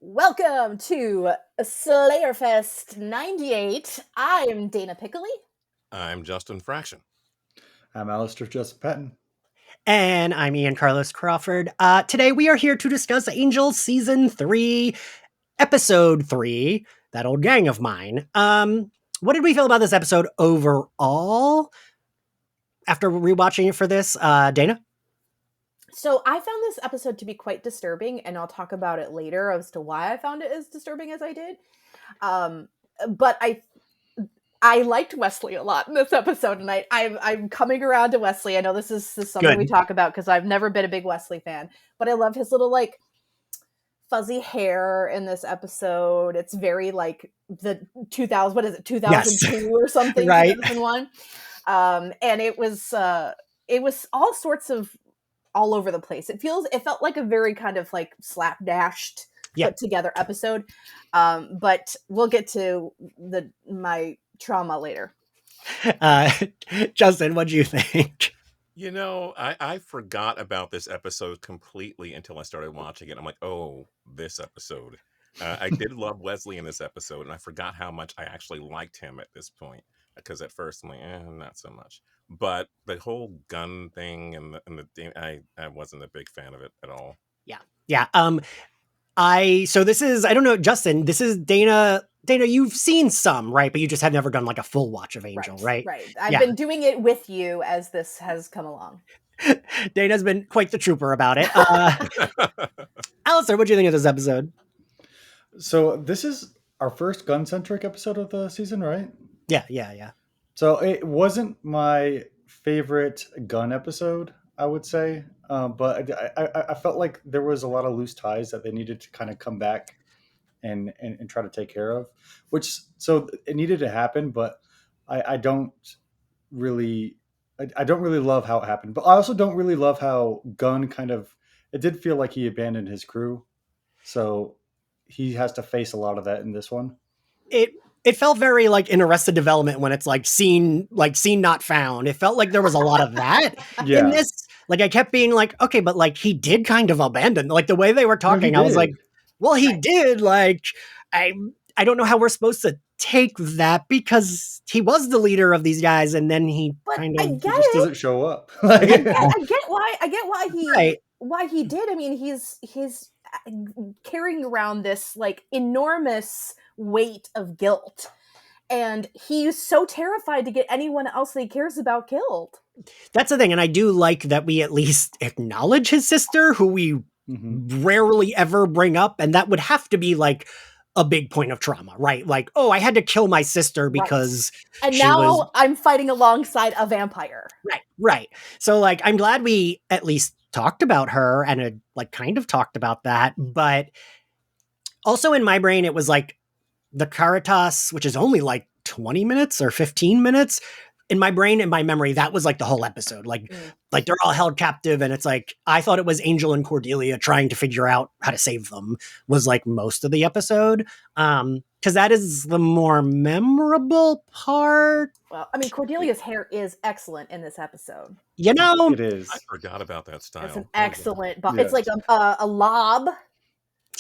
Welcome to Slayerfest 98. I'm Dana Piccoli. I'm Justin Fraction. I'm Alastair Justin Patton. And I'm Ian Carlos Crawford. Today we are here to discuss Angel Season 3, Episode 3, That Old Gang of Mine. What did we feel about this episode overall? After rewatching it for this, Dana? So I found this episode to be quite disturbing, and I'll talk about it later as to why I found it as disturbing as I did. But I liked Wesley a lot in this episode, and I'm coming around to Wesley. I know this is something Good. we talk about because I've never been a big Wesley fan, but I love his little fuzzy hair in this episode. It's very the 2000. What is it? 2002 Yes. or something? Right. 2001. And it was all sorts of all over the place. It felt like a very kind of slapdashed put together episode. But we'll get to my trauma later. Justin, what do you think? You know, I forgot about this episode completely until I started watching it. I'm like, oh, this episode. I did love Wesley in this episode, and I forgot how much I actually liked him at this point. Because at first I'm like, not so much. But the whole gun thing and the I wasn't a big fan of it at all. Yeah. So this is, I don't know, Justin, this is Dana, you've seen some, right? But you just have never done like a full watch of Angel, right? Right. I've been doing it with you as this has come along. Dana's been quite the trooper about it. Alastair, what do you think of this episode? So this is our first gun-centric episode of the season, right? Yeah. So it wasn't my favorite gun episode, I would say. But I felt like there was a lot of loose ties that they needed to kind of come back and try to take care of, so it needed to happen, but I don't really love how it happened. But I also don't really love how Gunn it did feel like he abandoned his crew. So he has to face a lot of that in this one. It felt very like in Arrested Development when it's like scene not found. It felt like there was a lot of that in this. Like I kept being like, okay, but like he did kind of abandon, like the way they were talking. I was like, well, he did. Like I don't know how we're supposed to take that because he was the leader of these guys, and then he just doesn't show up. I get why he did. I mean, he's carrying around this like enormous weight of guilt, and he's so terrified to get anyone else that he cares about killed. That's the thing, and I do like that we at least acknowledge his sister, who we rarely ever bring up, and that would have to be like a big point of trauma, right? Like, oh, I had to kill my sister because I'm fighting alongside a vampire. Right. So like, I'm glad we at least talked about her and had like kind of talked about that, but also in my brain, it was like the Caritas, which is only like 20 minutes or 15 minutes. In my brain and my memory, that was like the whole episode. Like they're all held captive, and it's like I thought it was Angel and Cordelia trying to figure out how to save them was like most of the episode. Because that is the more memorable part. Well, I mean, Cordelia's hair is excellent in this episode. You know, it is. I forgot about that style. It's an excellent. It's like a lob.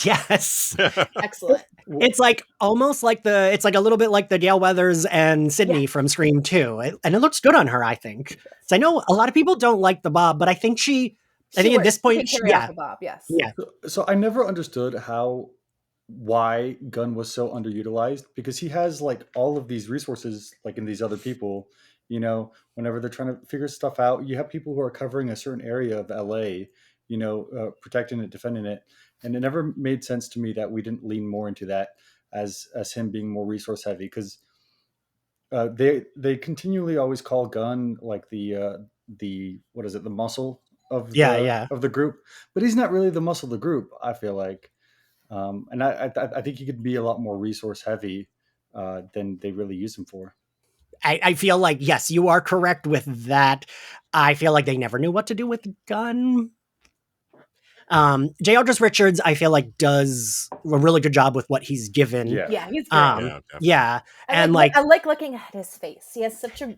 Yes. Excellent. It's like almost like it's like a little bit like the Gail Weathers and Sydney from Scream 2. And it looks good on her, I think. So I know a lot of people don't like the bob, but I think at this point, the bob, yes. Yeah. So I never understood why Gunn was so underutilized, because he has like all of these resources, like in these other people, whenever they're trying to figure stuff out, you have people who are covering a certain area of LA, protecting it, defending it. And it never made sense to me that we didn't lean more into that as him being more resource heavy, because they continually always call Gunn like the muscle of the group, but he's not really the muscle of the group, I feel like. And I think he could be a lot more resource heavy than they really use him for. I feel like, yes, you are correct with that. I feel like they never knew what to do with Gunn. J. Aldrich Richards, I feel like, does a really good job with what he's given. Yeah, he's great. And I like looking at his face. He has such a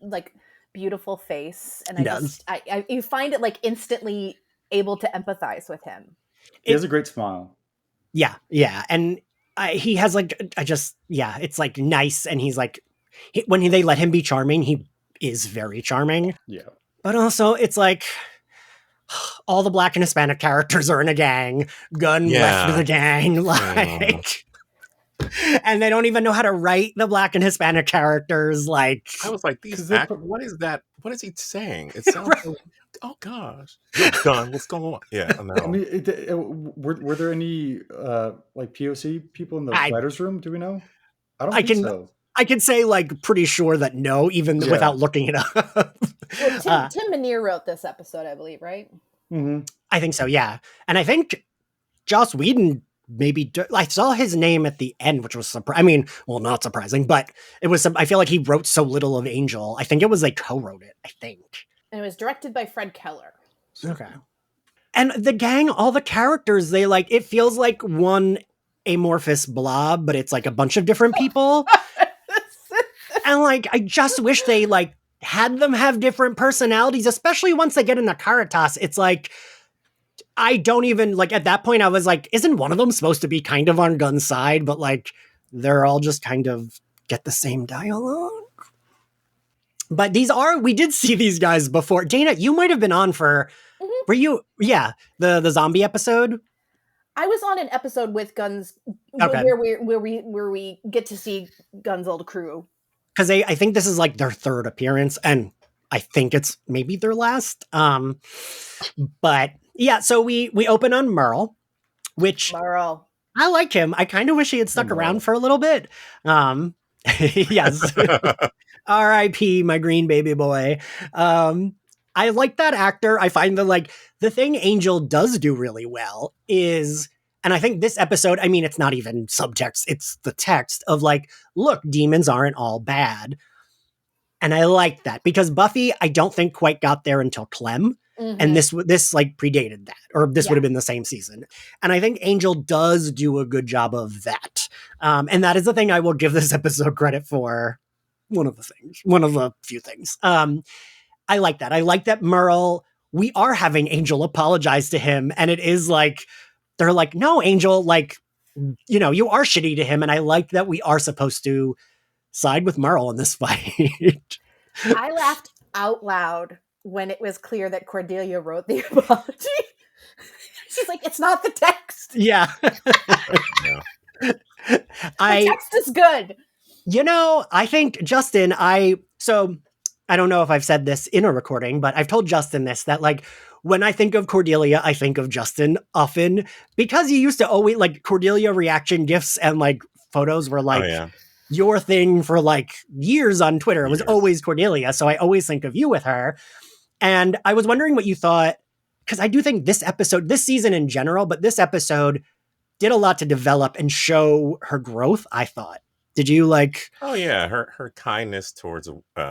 beautiful face, and I you find it like instantly able to empathize with him. He has a great smile. Yeah, and he has like it's like nice, and he's like when they let him be charming, he is very charming. Yeah. But also, it's like all the Black and Hispanic characters are in a gang. Gunn left Yeah. the gang, like, and they don't even know how to write the Black and Hispanic characters. Like, I was like, 'Cause these they what is that? What is he saying? It sounds so, oh gosh. Yo, Gunn, what's going on? Yeah, I I know. mean, were there any like POC people in the I- writers' room? Do we know? I don't I think can- so. I can say like pretty sure that no, even Yeah. without looking it up. Well, Tim Minear wrote this episode, I believe, right? Mm-hmm. I think so, yeah. And I think Joss Whedon maybe I saw his name at the end, which was surprising. I mean, well, not surprising, but it was. I feel like he wrote so little of Angel. I think it was they co-wrote it. I think. And it was directed by Fred Keller. Okay. And the gang, all the characters, they like. It feels like one amorphous blob, but it's like a bunch of different people. And like, I just wish they like had them have different personalities, especially once they get in the Caritas. It's like, I don't even like at that point, I was like, isn't one of them supposed to be kind of on Gunn's side? But like, they're all just kind of get the same dialogue. But we did see these guys before. Dana, you might have been on for, were you, the zombie episode? I was on an episode with Gunn's Okay. where we get to see Gunn's old crew. Because I think this is like their third appearance, and I think it's maybe their last. But yeah, so we open on Merle, which Merle. I like him. I kind of wish he had stuck around for a little bit. Yes. R.I.P. my green baby boy. I like that actor. I find that like the thing Angel does do really well is, and I think this episode, I mean, it's not even subtext, it's the text of like, look, demons aren't all bad. And I like that because Buffy, I don't think quite got there until Clem. Mm-hmm. And this like predated that, or this would have been the same season. And I think Angel does do a good job of that. And that is the thing I will give this episode credit for. One of the few things. I like that. I like that Merle, we are having Angel apologize to him. And it is like, they're like, no, Angel, like, you know, you are shitty to him. And I like that we are supposed to side with Merle in this fight. I laughed out loud when it was clear that Cordelia wrote the apology. She's like, it's not the text. Yeah. The text is good. You know, I think Justin, I don't know if I've said this in a recording, but I've told Justin this, that like, when I think of Cordelia, I think of Justin often because you used to always like Cordelia reaction gifs and like photos were like your thing for like years on Twitter. It was always Cordelia. So I always think of you with her. And I was wondering what you thought, because I do think this episode, this season in general, but this episode did a lot to develop and show her growth, I thought. Did you like? Oh yeah, her kindness towards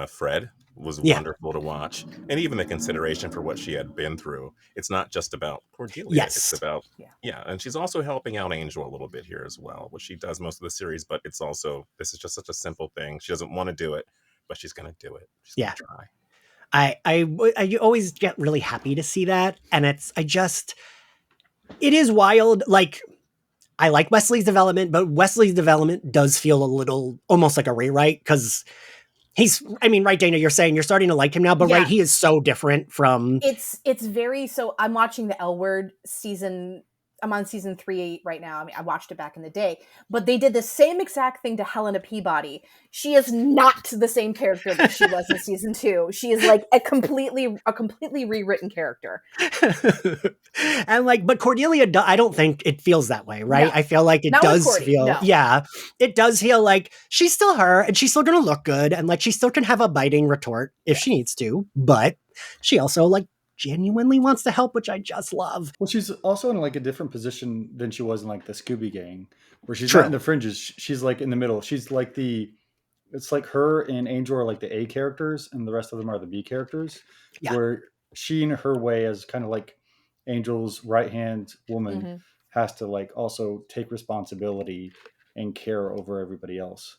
Fred was wonderful to watch, and even the consideration for what she had been through. It's not just about Cordelia; yes. It's about and she's also helping out Angel a little bit here as well, which she does most of the series. But it's also this is just such a simple thing. She doesn't want to do it, but she's going to do it. She's going to try. I always get really happy to see that, and it is wild. Like, I like Wesley's development, but Wesley's development does feel a little almost like a rewrite because right, Dana, you're saying you're starting to like him now, but right, he is so different from. It's very, so I'm watching the L Word season. I'm on season 3 right now. I mean, I watched it back in the day, but they did the same exact thing to Helena Peabody. She is not the same character that she was in season 2. She is like a completely rewritten character. And like, but Cordelia, I don't think it feels that way, right? No. I feel like it does feel, it does feel like she's still her and she's still going to look good. And like, she still can have a biting retort if she needs to, but she also like, genuinely wants to help, which I just love. Well, she's also in like a different position than she was in like the Scooby Gang, where she's not in the fringes. She's like in the middle. She's like it's like her and Angel are like the A characters and the rest of them are the B characters, where she in her way as kind of like Angel's right-hand woman has to like also take responsibility and care over everybody else.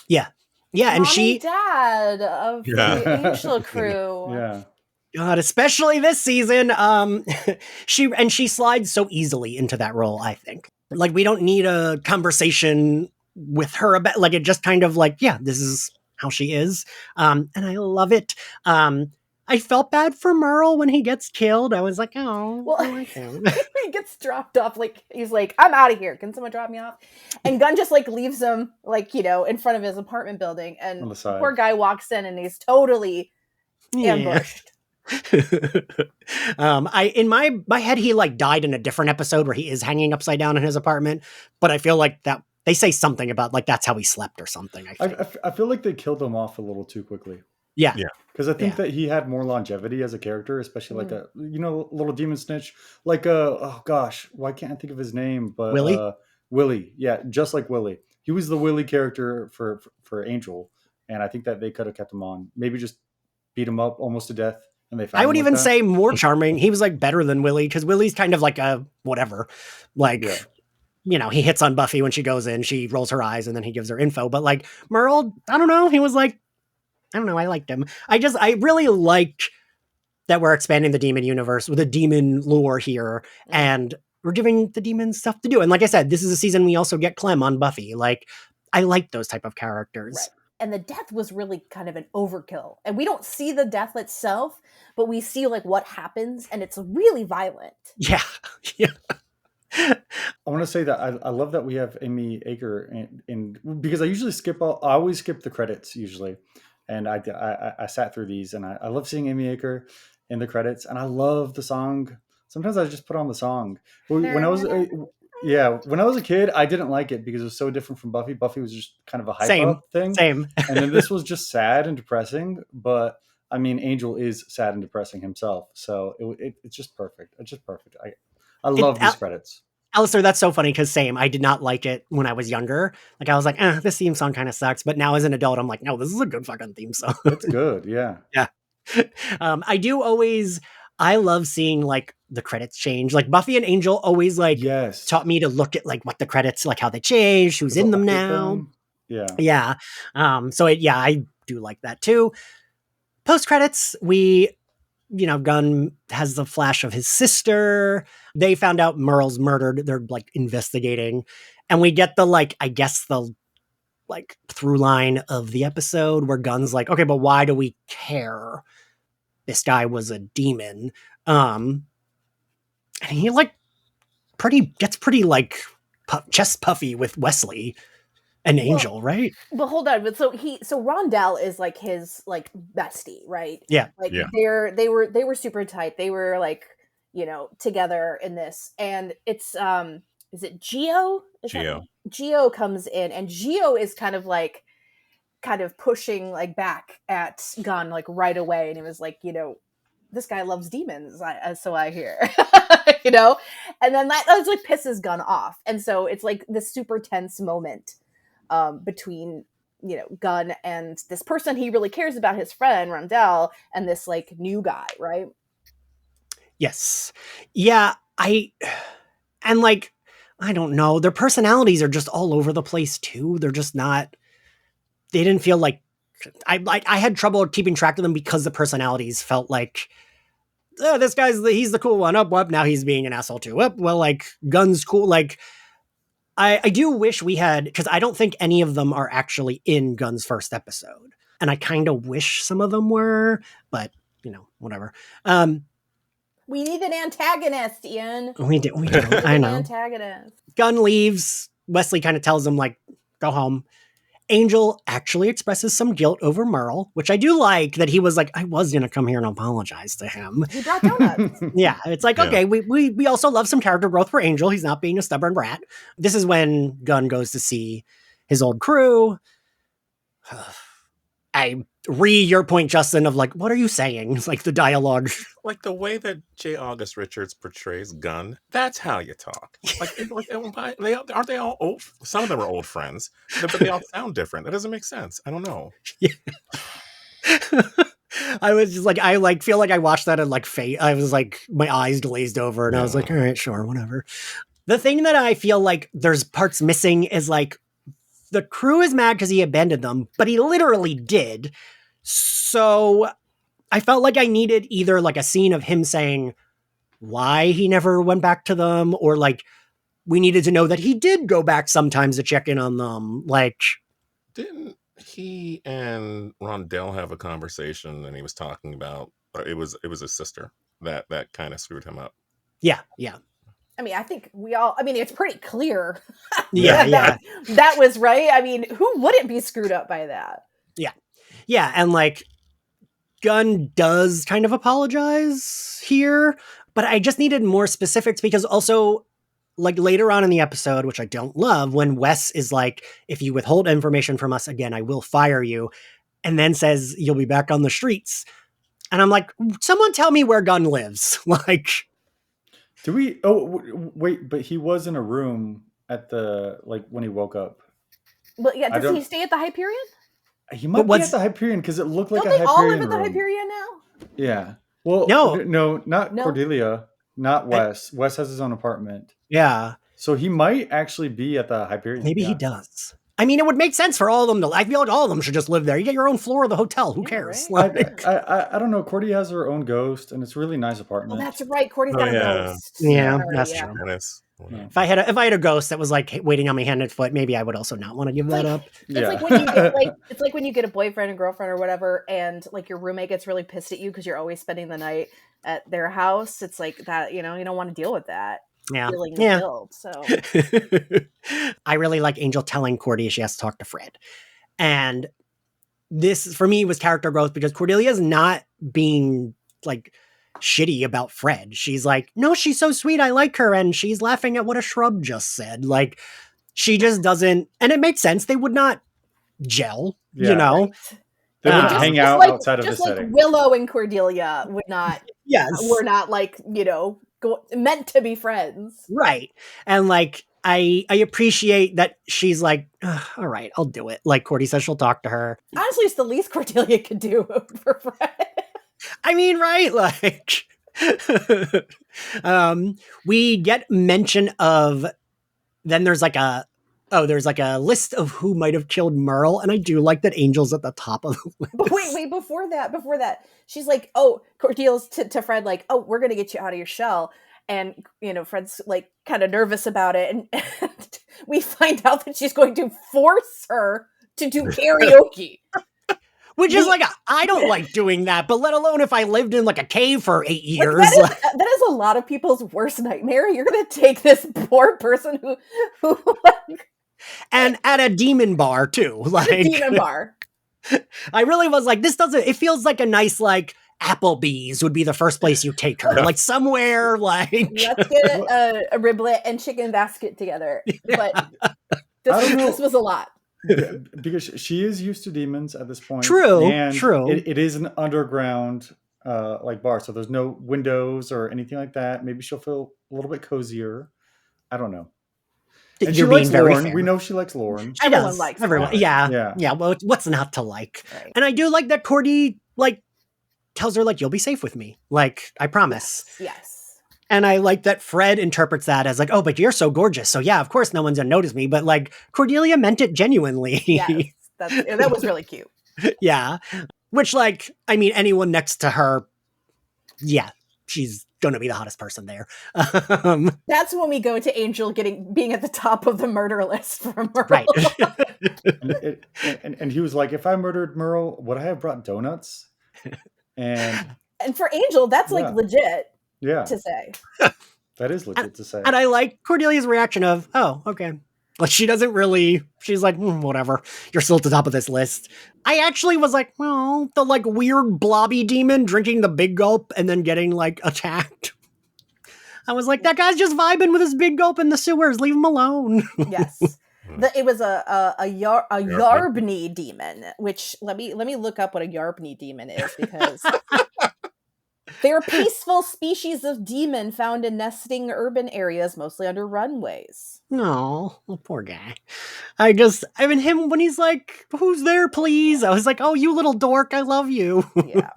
Yeah. Yeah. Mom and she and dad of the Angel crew. Yeah. God, especially this season, she slides so easily into that role, I think. Like, we don't need a conversation with her about, like, it just kind of like, yeah, this is how she is. And I love it. I felt bad for Merle when he gets killed. I was like, oh, Well, I like him. he gets dropped off. Like, he's like, I'm out of here. Can someone drop me off? And Gunn just like leaves him, like, you know, in front of his apartment building. And On the the side. poor guy walks in and he's totally Yeah. ambushed. I in my head, he like died in a different episode where he is hanging upside down in his apartment, but I feel like that they say something about like that's how he slept or something. I think. I feel like they killed him off a little too quickly. Yeah. Because I think Yeah. that he had more longevity as a character, especially like a little demon snitch, like oh gosh, why can't I think of his name? But Willie? Willie, yeah, just like Willie. He was the Willie character for Angel, and I think that they could have kept him on. Maybe just beat him up almost to death, and they found I would him even like that. say more charming. He was like better than Willie because Willie's kind of like a whatever, like. Yeah. You know, he hits on Buffy when she goes in, she rolls her eyes and then he gives her info. But like Merle, I don't know. He was like, I don't know. I liked him. I really like that we're expanding the demon universe with a demon lore here and we're giving the demons stuff to do. And like I said, this is a season we also get Clem on Buffy. Like, I like those type of characters. Right. And the death was really kind of an overkill. And we don't see the death itself, but we see like what happens and it's really violent. Yeah. Yeah. I want to say that I love that we have Amy Aker in because I always skip the credits usually, and I sat through these and I love seeing Amy Aker in the credits, and I love the song. Sometimes I just put on the song. When I was a kid, I didn't like it because it was so different from Buffy. Buffy was just kind of a hype up thing. Same. And then this was just sad and depressing, but I mean, Angel is sad and depressing himself, so it's just perfect. It's just perfect. I love these credits. Alastair, that's so funny because same. I did not like it when I was younger. Like I was like, this theme song kind of sucks. But now as an adult, I'm like, no, this is a good fucking theme song. It's good, yeah. Yeah. I love seeing like the credits change. Like Buffy and Angel always like taught me to look at like what the credits, like how they change, who's in them now. Yeah. Yeah. I do like that too. Post credits, Gunn has the flash of his sister. They found out Merle's murdered. They're like investigating. And we get the through line of the episode where Gunn's like, okay, but why do we care? This guy was a demon. And he gets pretty chest puffy with Wesley and Angel, right? But hold on, so Rondell is like his like bestie, right? Yeah. Like they were super tight. They were like, together in this. And it's is it Geo? Geo comes in and Geo is kind of pushing like back at Gunn like right away, and he was like, this guy loves demons, so I hear. And then that like pisses Gunn off, and so it's like this super tense moment between Gunn and this person he really cares about, his friend Rondell, and this like new guy, right? Yes. Yeah. I don't know. Their personalities are just all over the place too. They're just not. They didn't feel like I had trouble keeping track of them because the personalities felt like, this he's the cool one. Now he's being an asshole too. Gunn's cool. Like, I do wish we had, because I don't think any of them are actually in Gunn's first episode. And I kind of wish some of them were, but, whatever. We need an antagonist, Ian. We do. I know. Antagonist. Gunn leaves. Wesley kind of tells him, like, go home. Angel actually expresses some guilt over Merle, which I do like that he was like, I was going to come here and apologize to him. He brought donuts. Yeah. It's like, okay, we also love some character growth for Angel. He's not being a stubborn brat. This is when Gunn goes to see his old crew. Your point, Justin, of like, what are you saying? It's like the dialogue. Like the way that J. August Richards portrays Gunn, that's how you talk. Aren't they all old? Some of them are old friends, but they all sound different. That doesn't make sense. I don't know. Yeah. I was just like, I feel like I watched that and like I was like, my eyes glazed over and I was like, all right, sure, whatever. The thing that I feel like there's parts missing is like, the crew is mad because he abandoned them, but he literally did. So I felt like I needed either like a scene of him saying why he never went back to them, or like we needed to know that he did go back sometimes to check in on them. Like, Didn't he and Rondell have a conversation, and he was talking about it was his sister that kind of screwed him up. yeah. I mean, I think it's pretty clear. Yeah. That was right. I mean, who wouldn't be screwed up by that? Yeah, and like Gunn does kind of apologize here, but I just needed more specifics because also like later on in the episode, which I don't love, when Wes is like, if you withhold information from us again, I will fire you, and then says you'll be back on the streets. And I'm like, someone tell me where Gunn lives. Like, Do we? Oh, wait, but he was in a room at the when he woke up. Well, yeah. Does he stay at the Hyperion? He might be at the Hyperion because it looked like Don't a they Hyperion all live at the room. Hyperion now? Yeah. Well, no, not Cordelia, not Wes. Wes has his own apartment. Yeah. So he might actually be at the Hyperion. Maybe he does. I mean, it would make sense for all of them to. I feel like all of them should just live there. You get your own floor of the hotel. Who cares? Right? I don't know. Cordy has her own ghost, and it's a really nice apartment. Oh, that's right. Cordy's got a ghost. Yeah, that's true. Yeah. If I had a ghost that was like waiting on my hand and foot, maybe I would also not want to give that up. It's like when you get it's like when you get a boyfriend and girlfriend or whatever, and like your roommate gets really pissed at you because you're always spending the night at their house. It's like that, you don't want to deal with that. Yeah. Feeling the guilt. So I really like Angel telling Cordy she has to talk to Fred. And this for me was character growth because Cordelia's not being like shitty about Fred. She's like, no, she's so sweet. I like her. And she's laughing at what a shrub just said. Like, she just doesn't, and it makes sense. They would not gel, Right. They wouldn't hang out outside of the setting. Just like Willow and Cordelia would not, were not like, meant to be friends. Right. And like, I appreciate that she's like, all right, I'll do it. Like Cordy says she'll talk to her. Honestly, it's the least Cordelia could do for Fred. I mean, right? Like, we get mention of, then there's like a list of who might have killed Merle. And I do like that Angel's at the top of the list. But wait, before that, she's like, oh, Cordelia's to Fred, like, oh, we're going to get you out of your shell. And, Fred's like kind of nervous about it. And we find out that she's going to force her to do karaoke. Which is like, I don't like doing that, but let alone if I lived in like a cave for 8 years. That is a lot of people's worst nightmare. You're going to take this poor person who and at a demon bar too. Like a demon bar. I really was like, it feels like a nice, like, Applebee's would be the first place you take her. Like somewhere like let's get a riblet and chicken basket together. But this was a lot. Because she is used to demons at this point. True. It is an underground bar, so there's no windows or anything like that. Maybe she'll feel a little bit cozier. I don't know. And You're she likes being very Lorne. fair. We know she likes Lorne. Everyone likes everyone. Lorne. Yeah. Well, what's not to like? Right. And I do like that Cordy like tells her like, you'll be safe with me. Like, I promise. Yes. And I like that Fred interprets that as like, oh, but you're so gorgeous. So yeah, of course no one's gonna notice me. But like Cordelia meant it genuinely. Yes. That was really cute. Yeah. Which like, I mean, anyone next to her, yeah, she's gonna be the hottest person there. That's when we go to Angel being at the top of the murder list from Merle. Right. and he was like, if I murdered Merle, would I have brought donuts? And for Angel, that's like legit to say. That is legit to say. And I like Cordelia's reaction of, oh, okay. Like she doesn't really, she's like, whatever. You're still at the top of this list. I actually was like, well, the like weird blobby demon drinking the big gulp and then getting like attacked. I was like, that guy's just vibing with his big gulp in the sewers. Leave him alone. Yes. It was a Yarbney demon, which let me look up what a Yarbney demon is because they're a peaceful species of demon found in nesting urban areas, mostly under runways. No, poor guy. I mean, him when he's like, who's there, please? I was like, oh, you little dork, I love you. Yeah.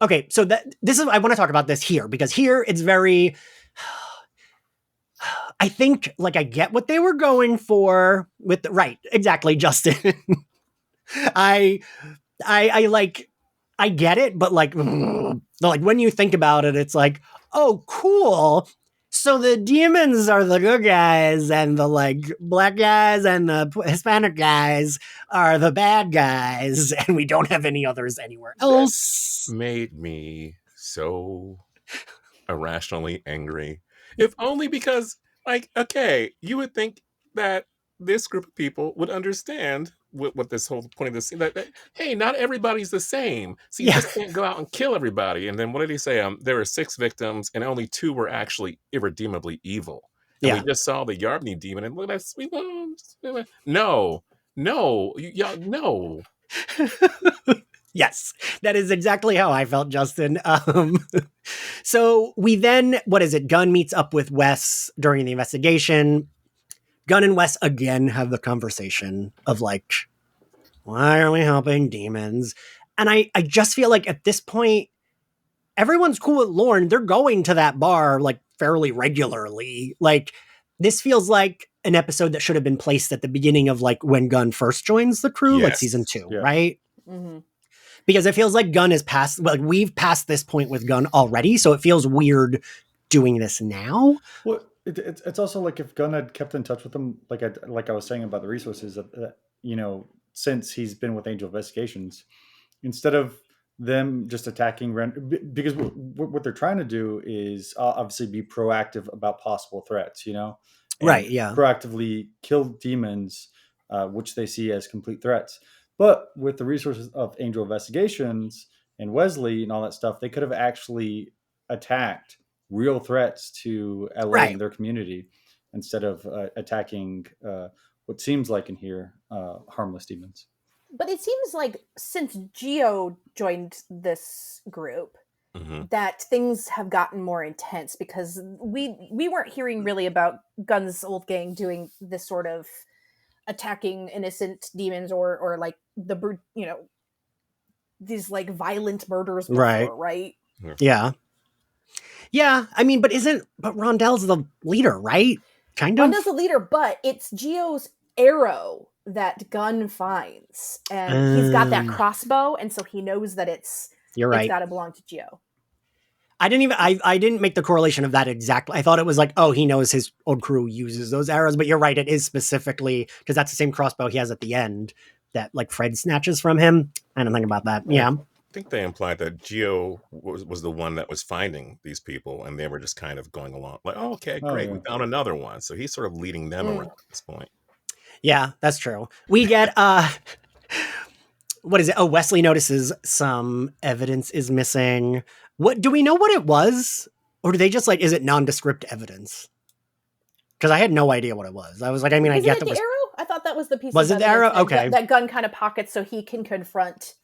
Okay, so I want to talk about this here because here it's very. I think like I get what they were going for with right, exactly, Justin. I get it, but like when you think about it, it's like, oh, cool. So the demons are the good guys, and the like black guys and the Hispanic guys are the bad guys, and we don't have any others anywhere else. Made me so irrationally angry. If only because, like, okay, you would think that this group of people would understand what this whole point of this that hey, not everybody's the same. So you just can't go out and kill everybody. And then what did he say? There were 6 victims, and only 2 were actually irredeemably evil. And we just saw the Yarbney demon, and look at that. No, y'all, no. Yes, that is exactly how I felt, Justin. So we then, what is it? Gunn meets up with Wes during the investigation. Gunn and Wes again have the conversation of like, why are we helping demons? And I just feel like at this point, everyone's cool with Lorne. They're going to that bar like fairly regularly. Like this feels like an episode that should have been placed at the beginning of like when Gunn first joins the crew, like season 2, right? Mm-hmm. Because it feels like Gunn is past, like we've passed this point with Gunn already. So it feels weird doing this now. Well, it's also like if Gunn had kept in touch with them, like I was saying about the resources that since he's been with Angel Investigations, instead of them just attacking because what they're trying to do is obviously be proactive about possible threats, and proactively kill demons, which they see as complete threats. But with the resources of Angel Investigations and Wesley and all that stuff, they could have actually attacked real threats to LA and their community instead of attacking what seems like in here harmless demons. But it seems like since Geo joined this group, that things have gotten more intense because we weren't hearing really about Gunn's old gang doing this sort of attacking innocent demons or like the these like violent murders before, right? Yeah. I mean, but Rondell's the leader, right? Kind of. Rondell's the leader, but it's Geo's arrow that Gunn finds, and he's got that crossbow, and so he knows that it's got to belong to Geo. I didn't make the correlation of that exactly. I thought it was like, oh, he knows his old crew uses those arrows, but you're right. It is specifically because that's the same crossbow he has at the end that like Fred snatches from him. I don't think about that. Yeah. I think they implied that Geo was the one that was finding these people, and they were just kind of going along like, oh, okay, great. We found another one. So he's sort of leading them around at this point. Yeah, that's true. We get, what is it? Oh, Wesley notices some evidence is missing. What do we know what it was? Or do they just like, is it nondescript evidence? Because I had no idea what it was. I was like, I mean, I get that the arrow? I thought that was the piece was of it the arrow? Okay. That Gunn kind of pockets so he can confront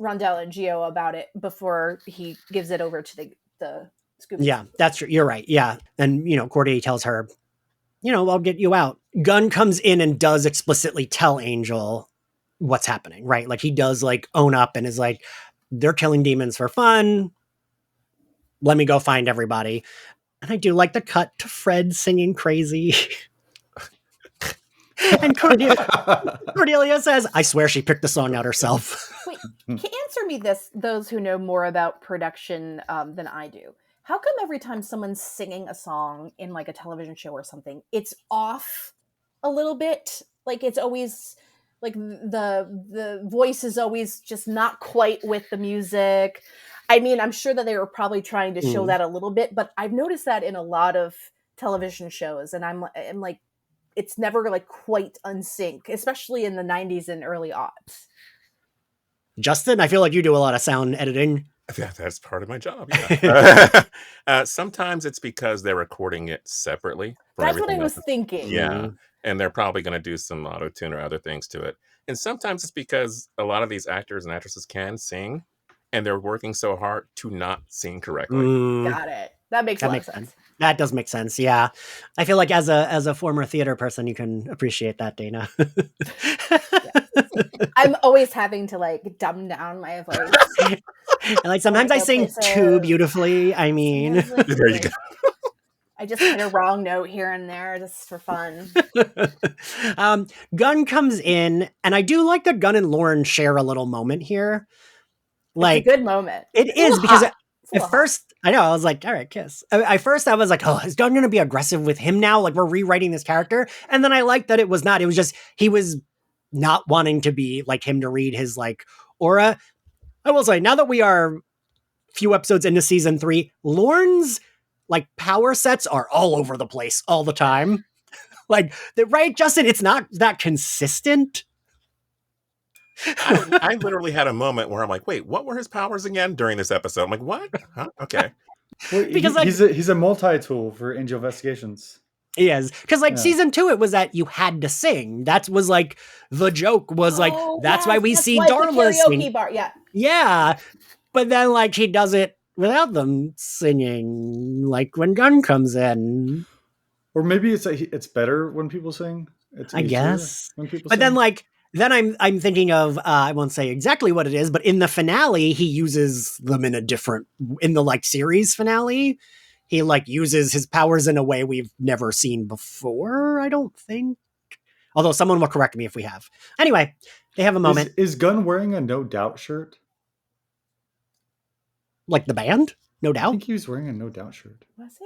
Rondell and Geo about it before he gives it over to the Scooby. Yeah, that's true. You're right. Yeah. And, Corday tells her, I'll get you out. Gunn comes in and does explicitly tell Angel what's happening, right? Like he does like own up and is like, they're killing demons for fun. Let me go find everybody. And I do like the cut to Fred singing Crazy. And Cordelia says, I swear she picked the song out herself. Wait, answer me this, those who know more about production than I do. How come every time someone's singing a song in like a television show or something, it's off a little bit? Like it's always like the voice is always just not quite with the music. I mean, I'm sure that they were probably trying to show that a little bit, but I've noticed that in a lot of television shows, and I'm like, it's never like quite unsync, especially in the 90s and early aughts. Justin, I feel like you do a lot of sound editing. That's part of my job. Yeah. Sometimes it's because they're recording it separately. That's what I was thinking. Yeah. And they're probably going to do some auto-tune or other things to it. And sometimes it's because a lot of these actors and actresses can sing, and they're working so hard to not sing correctly. Got it. That makes a lot of sense. That does make sense. Yeah. I feel like as a former theater person, you can appreciate that, Dana. I'm always having to like dumb down my voice. And like sometimes I sing too beautifully. I mean, there you go. I just hit a wrong note here and there just for fun. Gunn comes in, and I do like that Gunn and Lorne share a little moment here. Like it's a good moment. It is because at first I know. I was like, all right, kiss. At first, I was like, oh, is Gunn going to be aggressive with him now? Like, we're rewriting this character. And then I liked that it was not. It was just, he was not wanting to be like him to read his like aura. I will say, now that we are a few episodes into season 3, Lorne's like power sets are all over the place all the time. Like, right, Justin? It's not that consistent. I literally had a moment where I'm like, wait, what were his powers again during this episode? I'm like, what? Huh? Okay. Well, Because, like, he's a multi-tool for angel investigations. He is. Because, like, Yeah. season 2, it was that you had to sing. That was, like, the joke was, like, that's why we see Darla sing. Bar, yeah. Yeah. But then, like, he does it without them singing, like, when Gunn comes in. Or maybe it's better when people sing. It's I guess. when people but sing. then, like, then I'm thinking of I won't say exactly what it is, but in the finale, he uses them in the like series finale. He like uses his powers in a way we've never seen before, I don't think. Although someone will correct me if we have. Anyway, they have a moment. Is Gunn wearing a No Doubt shirt? Like the band? No I doubt. think he was wearing a No Doubt shirt. Was he?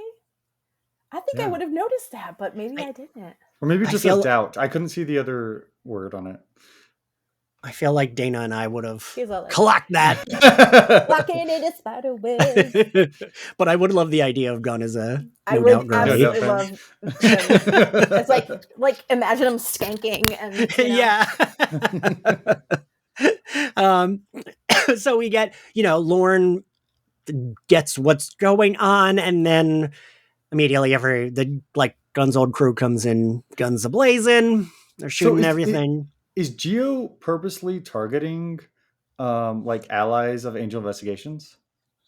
I think I Yeah. would have noticed that, but maybe I didn't. Or maybe I just feel- a doubt. I couldn't see the other word on it. I feel like Dana and I would have He's all like, clocked that. walking in a spider web. But I would love the idea of Gunn as a I No would Doubt girl. absolutely No Doubt love. It's like imagine him skanking and Yeah. So we get, Lorne gets what's going on, and then immediately the Gunn's old crew comes in, guns ablazing. They're shooting everything. Is Geo purposely targeting like allies of Angel Investigations?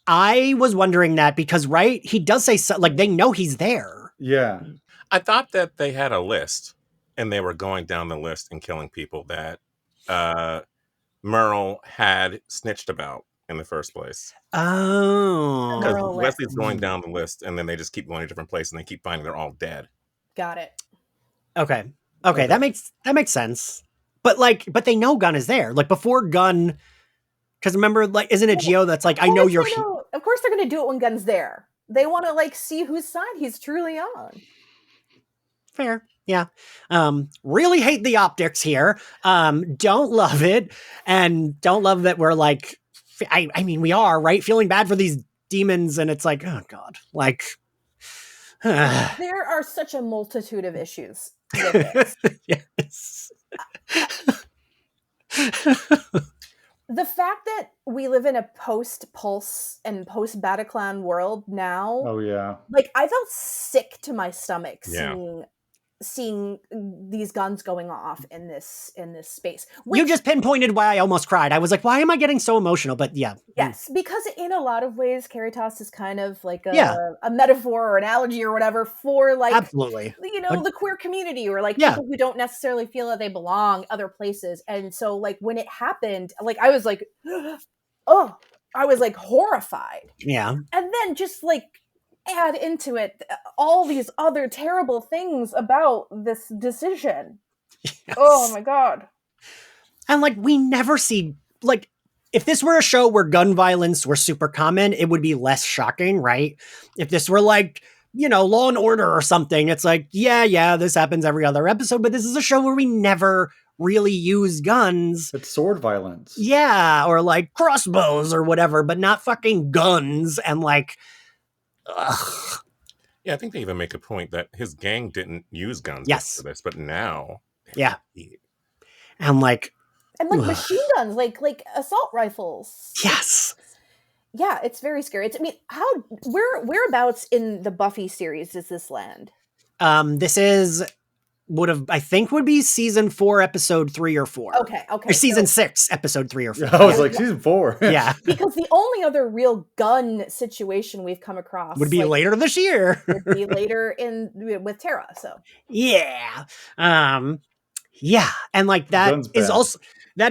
I was wondering that because, right, he does say like they know he's there. Yeah. I thought that they had a list and they were going down the list and killing people that Merle had snitched about in the first place. Oh. Because Merle Wesley's list. going down the list and then they just keep going to different places and they keep finding they're all dead. Got it. Okay, that makes sense. But they know Gunn is there. Like before Gunn, because remember, like, isn't it Geo that's like, I know you're here. Of course they're going to do it when Gunn's there. They want to like see whose side he's truly on. Fair. Yeah. Really hate the optics here. Don't love it. And don't love that we're like, I mean, we are, right? Feeling bad for these demons. And it's like, oh God, like. There are such a multitude of issues with this. Yes. The fact that we live in a post-Pulse and post-Bataclan world now, Oh yeah. like I felt sick to my stomach Yeah. seeing these guns going off in this space. You just pinpointed why I almost cried. I was like, why am I getting so emotional? But yeah. Yes, because in a lot of ways, Caritas is kind of like a metaphor or analogy or whatever for like Absolutely. The queer community or like Yeah. people who don't necessarily feel that they belong other places. And so like when it happened, like I was like, oh, I was like horrified. Yeah. And then just like add into it all these other terrible things about this decision. Yes. Oh my God. And like we never see, like, if this were a show where gun violence were super common, it would be less shocking, right? If this were like, Law and Order or something, it's like, yeah, this happens every other episode, but this is a show where we never really use guns. It's sword violence. Yeah, or like crossbows or whatever, but not fucking guns. And like, ugh. Yeah, I think they even make a point that his gang didn't use guns Yes. for this, but now. Yeah. And like ugh. Machine guns, like assault rifles. Yes. Yeah, it's very scary. Whereabouts in the Buffy series does this land? This would be season 4, episode 3 or 4. Okay. Or season 6, episode 3 or 4. I was like, season 4. Yeah. Because the only other real gun situation we've come across would be later this year. would be later with Tara. So yeah. Yeah. And like that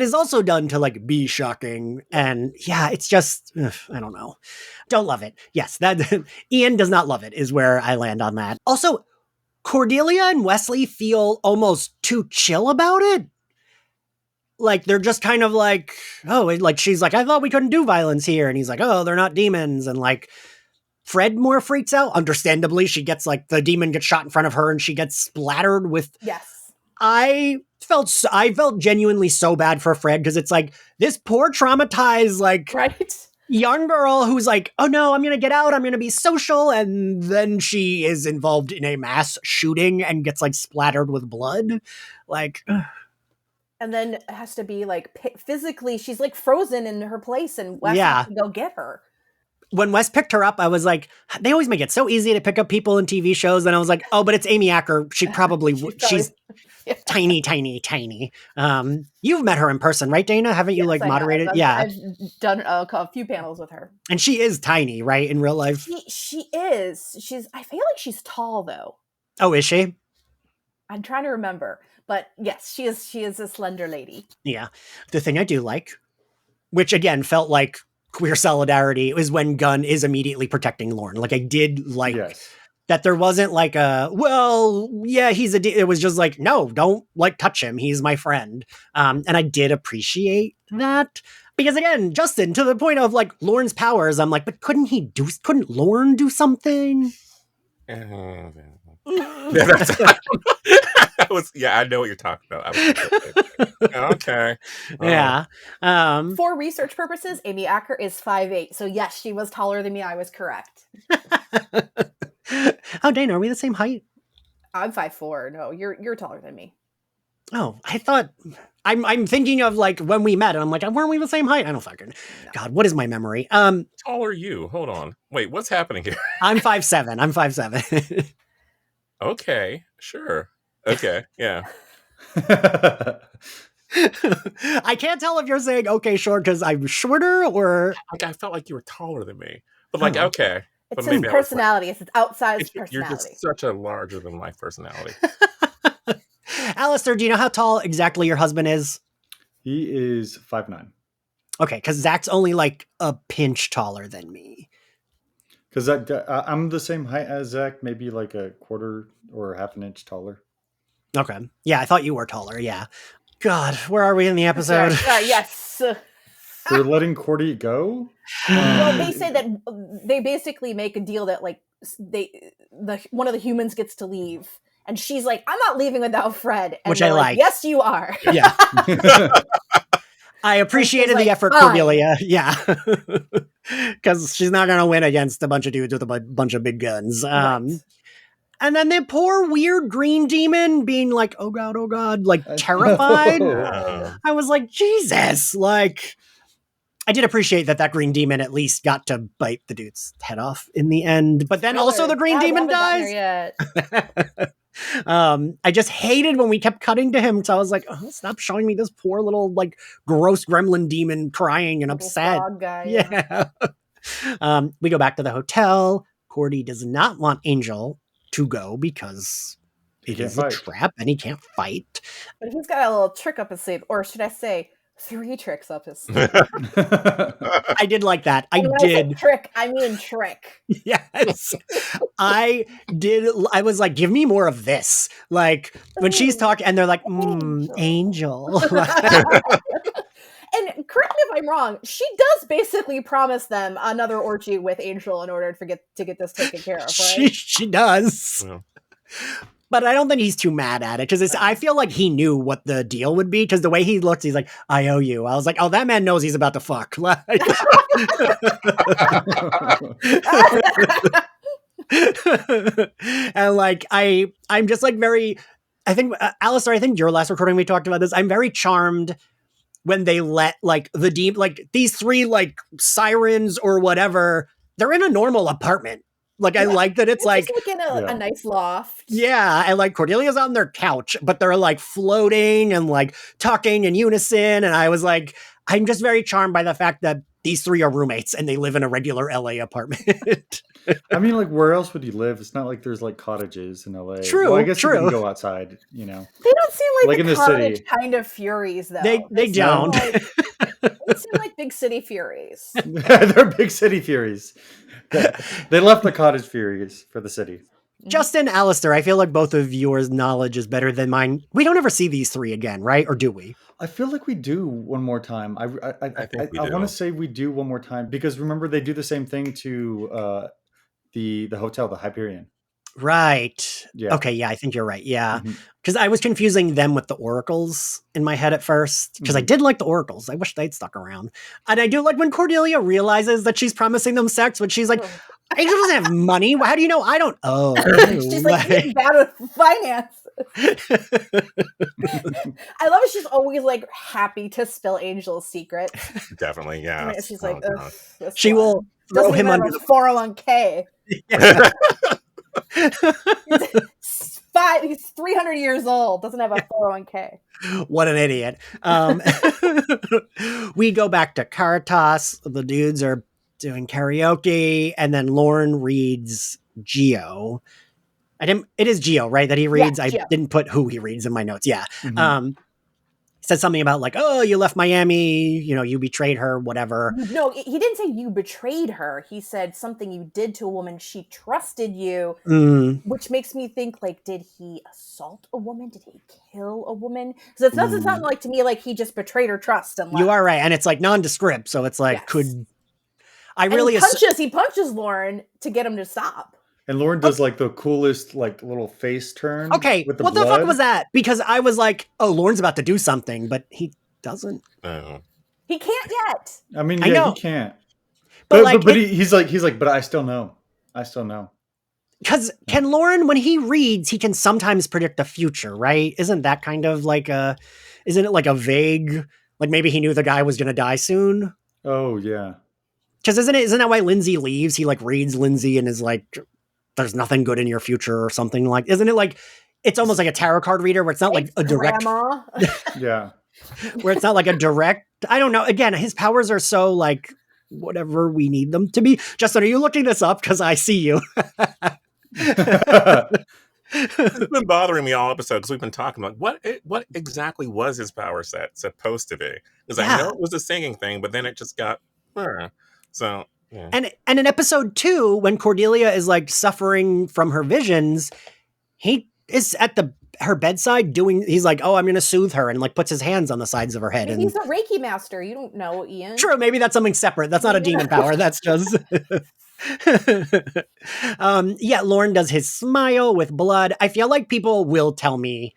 is also done to like be shocking. And yeah, it's just, I don't know. Don't love it. Yes. That Ian does not love it is where I land on that. Also, Cordelia and Wesley feel almost too chill about it. Like they're just kind of like, oh, like she's like, I thought we couldn't do violence here. And he's like, oh, they're not demons. And like, Fred more freaks out. Understandably, she gets like the demon gets shot in front of her and she gets splattered with. Yes. I felt genuinely so bad for Fred because it's like this poor traumatized like Right? young girl who's like, oh no, I'm gonna get out, I'm gonna be social, and then she is involved in a mass shooting and gets like splattered with blood. Like, And then it has to be like physically, she's like frozen in her place, and Wes Yeah. has to go get her. when Wes picked her up, I was like, they always make it so easy to pick up people in TV shows. And I was like, oh, but it's Amy Acker. She probably, she's Yeah. tiny. You've met her in person, right, Dana? Haven't you Yes, like I have. moderated? Yeah. I've done a few panels with her. And she is tiny, right, in real life? She is. I feel like she's tall though. Oh, is she? I'm trying to remember. But yes, she is a slender lady. Yeah. The thing I do like, which again felt like queer solidarity, is when Gunn is immediately protecting Lorne. Like I did like that there wasn't like a, well, yeah, he's it was just like, no, don't like touch him. He's my friend. And I did appreciate that. Because again, Justin, to the point of like Lorne's powers, I'm like, but couldn't Lorne do something? Yeah, I know what you're talking about. Okay. Yeah. For research purposes, Amy Acker is 5'8". So yes, she was taller than me. I was correct. Oh, Dana, are we the same height? I'm 5'4". No, you're taller than me. Oh, I thought I'm thinking of like when we met, and I'm like, weren't we the same height? I don't fucking God, what is my memory? Taller you. Hold on. Wait, what's happening here? I'm 5'7". I'm 5'7". Okay, sure. Okay, yeah. I can't tell if you're saying okay, sure, because I'm shorter, or like I felt like you were taller than me. But like, okay. It's but his personality. It's his outsized personality. You're just such a larger than life personality. Alastair, do you know how tall exactly your husband is? He is 5'9". Okay, because Zach's only like a pinch taller than me. Because I'm the same height as Zach, maybe like a quarter or half an inch taller. Okay. Yeah, I thought you were taller. Yeah. God, where are we in the episode? Yes. They're letting Cordy go? Well, they say that they basically make a deal that like one of the humans gets to leave. And she's like, I'm not leaving without Fred. And which I like. Yes, you are. Yeah. I appreciated the effort, Cordelia. Yeah. Because she's not going to win against a bunch of dudes with a bunch of big guns. Right. And then the poor weird green demon being like, oh God, like terrified. I was like, Jesus. Like, I did appreciate that green demon at least got to bite the dude's head off in the end. But then also the green demon dies. I just hated when we kept cutting to him. So I was like, oh, stop showing me this poor little like gross gremlin demon crying and little upset. Frog guy, yeah. We go back to the hotel. Cordy does not want Angel to go because it is a trap and he can't fight. But he's got a little trick up his sleeve, or should I say 3 tricks up his sleeve. I did like that. I did. Trick. I mean trick. Yes. I did. I was like, give me more of this. Like when she's talking and they're like, Angel. And correct me if I'm wrong, she does basically promise them another orgy with Angel in order to get this taken care of, right? She does. Yeah. But I don't think he's too mad at it because I feel like he knew what the deal would be because the way he looked, he's like, I owe you. I was like, oh, that man knows he's about to fuck. Like, and like, I'm just like I think, Alastair, I think your last recording we talked about this. I'm very charmed when they let like the deep, like these 3 like sirens or whatever, they're in a normal apartment. Like, I like that it's like in a nice loft. Yeah, and like Cordelia's on their couch, but they're like floating and like talking in unison. And I was like, I'm just very charmed by the fact that these 3 are roommates and they live in a regular LA apartment. I mean, like, where else would you live? It's not like there's like cottages in LA. True. Well, I guess you can go outside, you know. They don't seem like in the cottage city kind of furies, though. They don't. They seem like big city furies. They're big city furies. They left the cottage furies for the city. Justin, Alastair, I feel like both of yours knowledge is better than mine. We don't ever see these 3 again, right? Or do we? I feel like we do one more time. I think I want to say we do one more time because remember they do the same thing to the hotel, the Hyperion. Right. Yeah. Okay, yeah, I think you're right. Yeah. Mhm. Because I was confusing them with the oracles in my head at first. Because I Mhm. did like the oracles. I wish they'd stuck around. And I do like when Cordelia realizes that she's promising them sex, but she's like, Ugh. Angel doesn't have money. How do you know? I don't. Oh. She's like, he's bad with finance. I love it. She's always like happy to spill Angel's secret. Definitely, yeah. And she's like, God. this She one will throw doesn't him even under have a the 401k. Yeah. He's 300 years old, doesn't have a 401k. What an idiot. We go back to Caritas. The dudes are doing karaoke, and then Lorne reads Geo. It is Geo, right? That he reads. Yeah, I Geo. didn't put who he reads in my notes. Yeah. Mhm. Said something about like, oh, you left Miami, you betrayed her, whatever. No, he didn't say you betrayed her. He said something you did to a woman. She trusted you, which makes me think, like, did he assault a woman? Did he kill a woman? Because it doesn't sound like to me like he just betrayed her trust. And You are right. And it's like nondescript. So it's like, Yes. He punches Lorne to get him to stop. And Lorne does like the coolest like little face turn. Okay, with the what blood. the fuck was that? Because I was like, oh, Lorne's about to do something, but he doesn't. Oh. He can't yet. I mean, I yeah, know. he can't. But He's like, but I still know. Because can Lorne, when he reads, he can sometimes predict the future, right? Isn't that kind of like isn't it like a vague, like maybe he knew the guy was going to die soon? Oh yeah. Because isn't that why Lindsay leaves? He like reads Lindsay and is like, there's nothing good in your future or something like, isn't it like, it's almost like a tarot card reader where it's not like a direct, Yeah. where it's not like a direct, I don't know. Again, his powers are so like, whatever we need them to be. Justin, are you looking this up? Because I see you. It's been bothering me all episode because we've been talking about what exactly was his power set supposed to be? Because I know it was a singing thing, but then it just got so. Yeah. And in episode 2, when Cordelia is like suffering from her visions, he is at her bedside he's like, oh, I'm going to soothe her, and like puts his hands on the sides of her head. He's a Reiki master. You don't know, Ian. True. Maybe that's something separate. That's not a demon power. That's just. Lorne does his smile with blood. I feel like people will tell me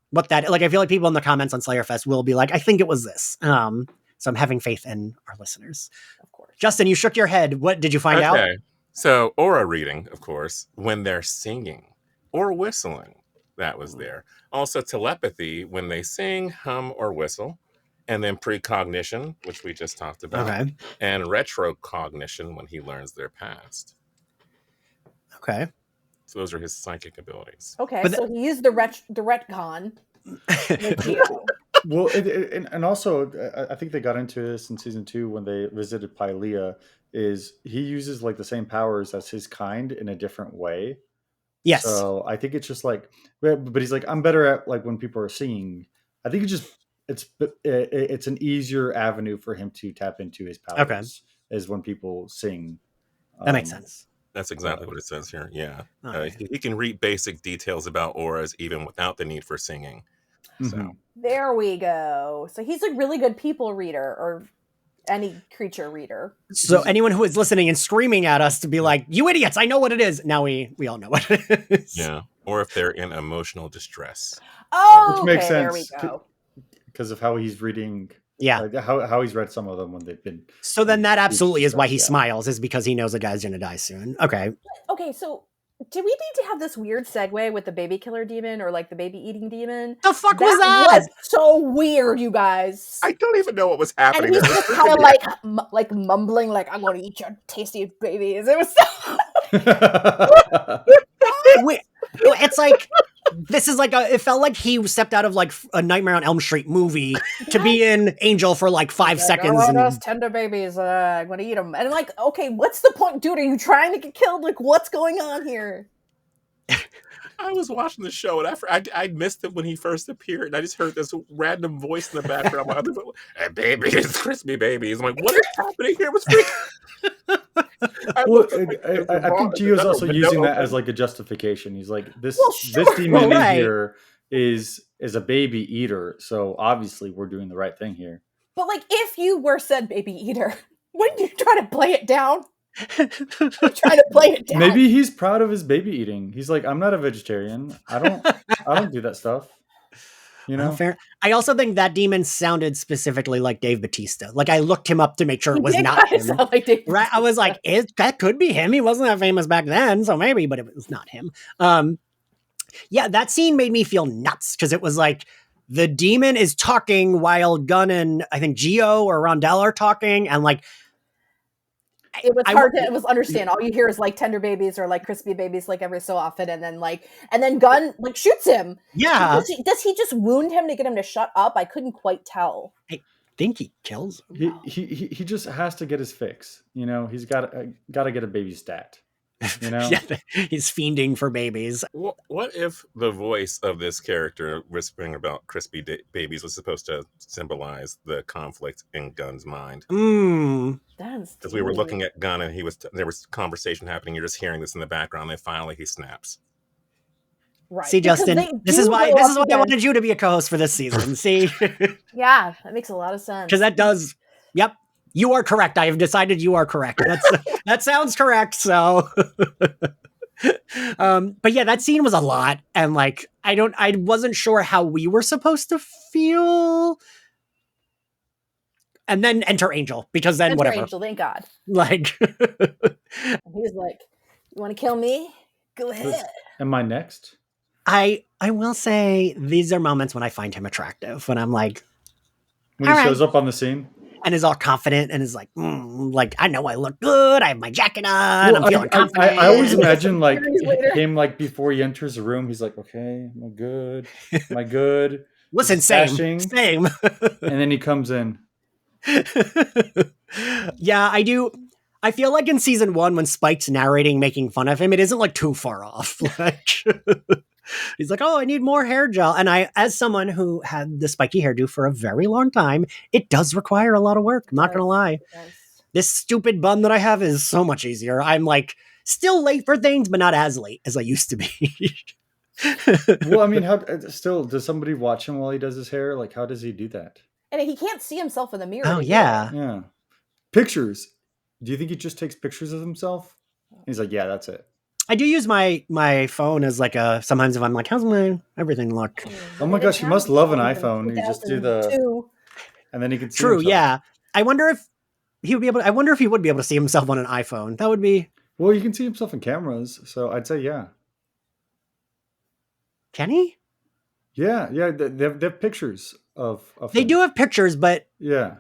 what that, like, I feel like people in the comments on Slayerfest will be like, I think it was this. So I'm having faith in our listeners. Of course. Justin, you shook your head. What did you find out? Okay. So aura reading, of course, when they're singing or whistling, that was there. Also telepathy when they sing, hum, or whistle. And then precognition, which we just talked about. Okay. And retrocognition when he learns their past. Okay. So those are his psychic abilities. Okay, so he used the retcon. Well, and also, I think they got into this in season 2 when they visited Pylea, is he uses like the same powers as his kind in a different way. Yes. So I think it's just like, but he's like, I'm better at like when people are singing. I think it's an easier avenue for him to tap into his powers is when people sing. That makes sense. That's exactly what it says here. Yeah. Okay. He can read basic details about auras even without the need for singing. So there we go. So he's a really good people reader or any creature reader. So anyone who is listening and screaming at us to be like, you idiots, I know what it is. Now we all know what it is. Yeah. Or if they're in emotional distress. Oh, which makes sense. There we go. Because of how he's reading. Yeah. Like how he's read some of them when they've been. So then that absolutely is why he smiles, is because he knows a guy's going to die soon. Okay. Okay, so do we need to have this weird segue with the baby killer demon or like the baby eating demon? The fuck was that? Was so weird, you guys. I don't even know what was happening. And he's just kind of like mumbling, like, I'm going to eat your tasty babies. It was so... It's like, this is like it felt like he stepped out of like a Nightmare on Elm Street movie to be in Angel for like 5 seconds. Oh, those tender babies, I'm going to eat them. And like, okay, what's the point? Dude, are you trying to get killed? Like, what's going on here? I was watching the show and I missed it when he first appeared, and I just heard this random voice in the background. Hey, baby, it's crispy babies. I'm like, what is happening here? What's freaking? I think Gio's also using that as like a justification. He's like, this demon in here is a baby eater, so obviously we're doing the right thing here. But like, if you were said baby eater, wouldn't you try to play it down? I'm trying to play it down. Maybe he's proud of his baby eating. He's like, I'm not a vegetarian. I don't do that stuff. You know? Fair. I also think that demon sounded specifically like Dave Bautista. Like I looked him up to make sure it was not him. Like Dave Right? I was like, that could be him. He wasn't that famous back then, so maybe, but it was not him. Yeah, that scene made me feel nuts because it was like the demon is talking while Gunn and I think Gio or Rondell are talking, and like it was hard to understand. All you hear is like tender babies or like crispy babies like every so often, and then Gunn like shoots him. Yeah. Does he just wound him to get him to shut up? I couldn't quite tell. I think he kills him. He just has to get his fix. You know, he's got to get a baby stat. You know? Yeah, he's fiending for babies. What if the voice of this character whispering about crispy babies was supposed to symbolize the conflict in Gunn's mind? That's because we were looking at Gunn and there was conversation happening. You're just hearing this in the background. And finally, he snaps. Right. See, Justin, this is why I wanted you to be a co-host for this season. See, yeah, that makes a lot of sense. Because that does. Yep. You are correct. I have decided you are correct. That sounds correct. So, but yeah, that scene was a lot. And like, I wasn't sure how we were supposed to feel. And then enter Angel, because then whatever. Angel, thank God. Like, he's like, you want to kill me? Go ahead. Am I next? I will say these are moments when I find him attractive, when I'm like, when he shows up on the scene. And is all confident and is like, like, I know I look good. I have my jacket on. I'm feeling confident. I always imagine like him, like before he enters the room, he's like, okay, am I good? Am I good? Listen, same. And then he comes in. Yeah, I do. I feel like in season 1, when Spike's narrating, making fun of him, it isn't like too far off. Like, he's like, oh, I need more hair gel. And I, as someone who had the spiky hairdo for a very long time, it does require a lot of work. I'm not going to lie. This stupid bun that I have is so much easier. I'm like still late for things, but not as late as I used to be. Well, I mean, does somebody watch him while he does his hair? Like, how does he do that? And he can't see himself in the mirror. Oh, yeah. Yeah. Pictures. Do you think he just takes pictures of himself? He's like, yeah, that's it. I do use my phone as like sometimes if I'm like, how's my everything look? Oh my gosh, you must love an iPhone. You just do and then he can see True, himself. Yeah. I wonder if he would be able to see himself on an iPhone. That would be. Well, you can see himself in cameras, so I'd say yeah. Can he? Yeah. They have pictures of they do have pictures, but yeah.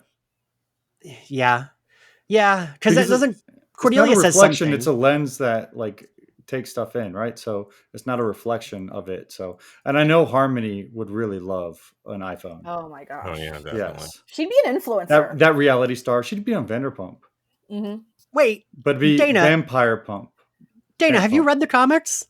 Because that doesn't. Cordelia says something. It's a lens that like takes stuff in, right? So it's not a reflection of it. So, and I know Harmony would really love an iPhone. Oh my gosh. Oh yeah, definitely. Yes. She'd be an influencer. That reality star. She'd be on Vanderpump. Mm-hmm. Wait, but be Dana, Vampire Pump. Dana, have you read the comics?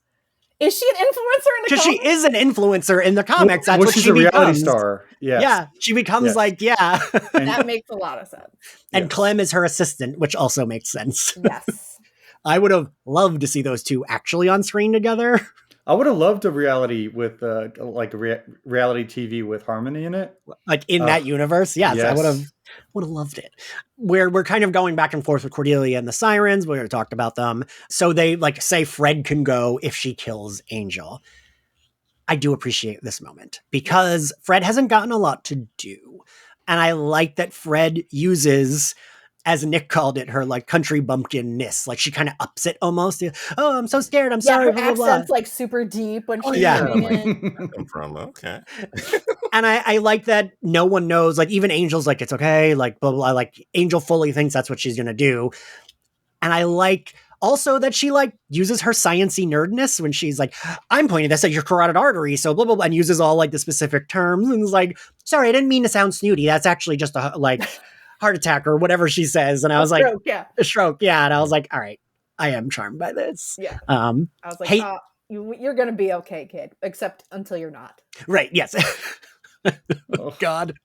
Is she an influencer in the comics? Because she is an influencer in the comics. That's what she's she a reality becomes. Star. Yes. Yeah, she becomes like, yeah. That makes a lot of sense. And Clem is her assistant, which also makes sense. Yes. I would have loved to see those two actually on screen together. I would have loved a reality with reality TV with Harmony in it. Like in that universe. Yes, I would have loved it. Where we're kind of going back and forth with Cordelia and the Sirens. We already talked about them. So they like say Fred can go if she kills Angel. I do appreciate this moment because Fred hasn't gotten a lot to do. And I like that Fred uses, as Nick called it, her like country bumpkin-ness. Like she kind of ups it almost. Oh, I'm so scared. I'm sorry. Her blah, blah, accent's blah. like super deep when she's doing it. From okay. And I like that no one knows, like even Angel's like, it's okay. Like blah, blah, like Angel fully thinks that's what she's going to do. And I like also that she like uses her sciencey nerdness when she's like, I'm pointing this at your carotid artery. So blah, blah, blah, and uses all like the specific terms. And is like, sorry, I didn't mean to sound snooty. That's actually just a like heart attack or whatever she says. And I was like, a stroke. Yeah. And I was like, all right, I am charmed by this. Yeah. I was like, you're going to be okay, kid, except until you're not. Right. Yes. Oh God.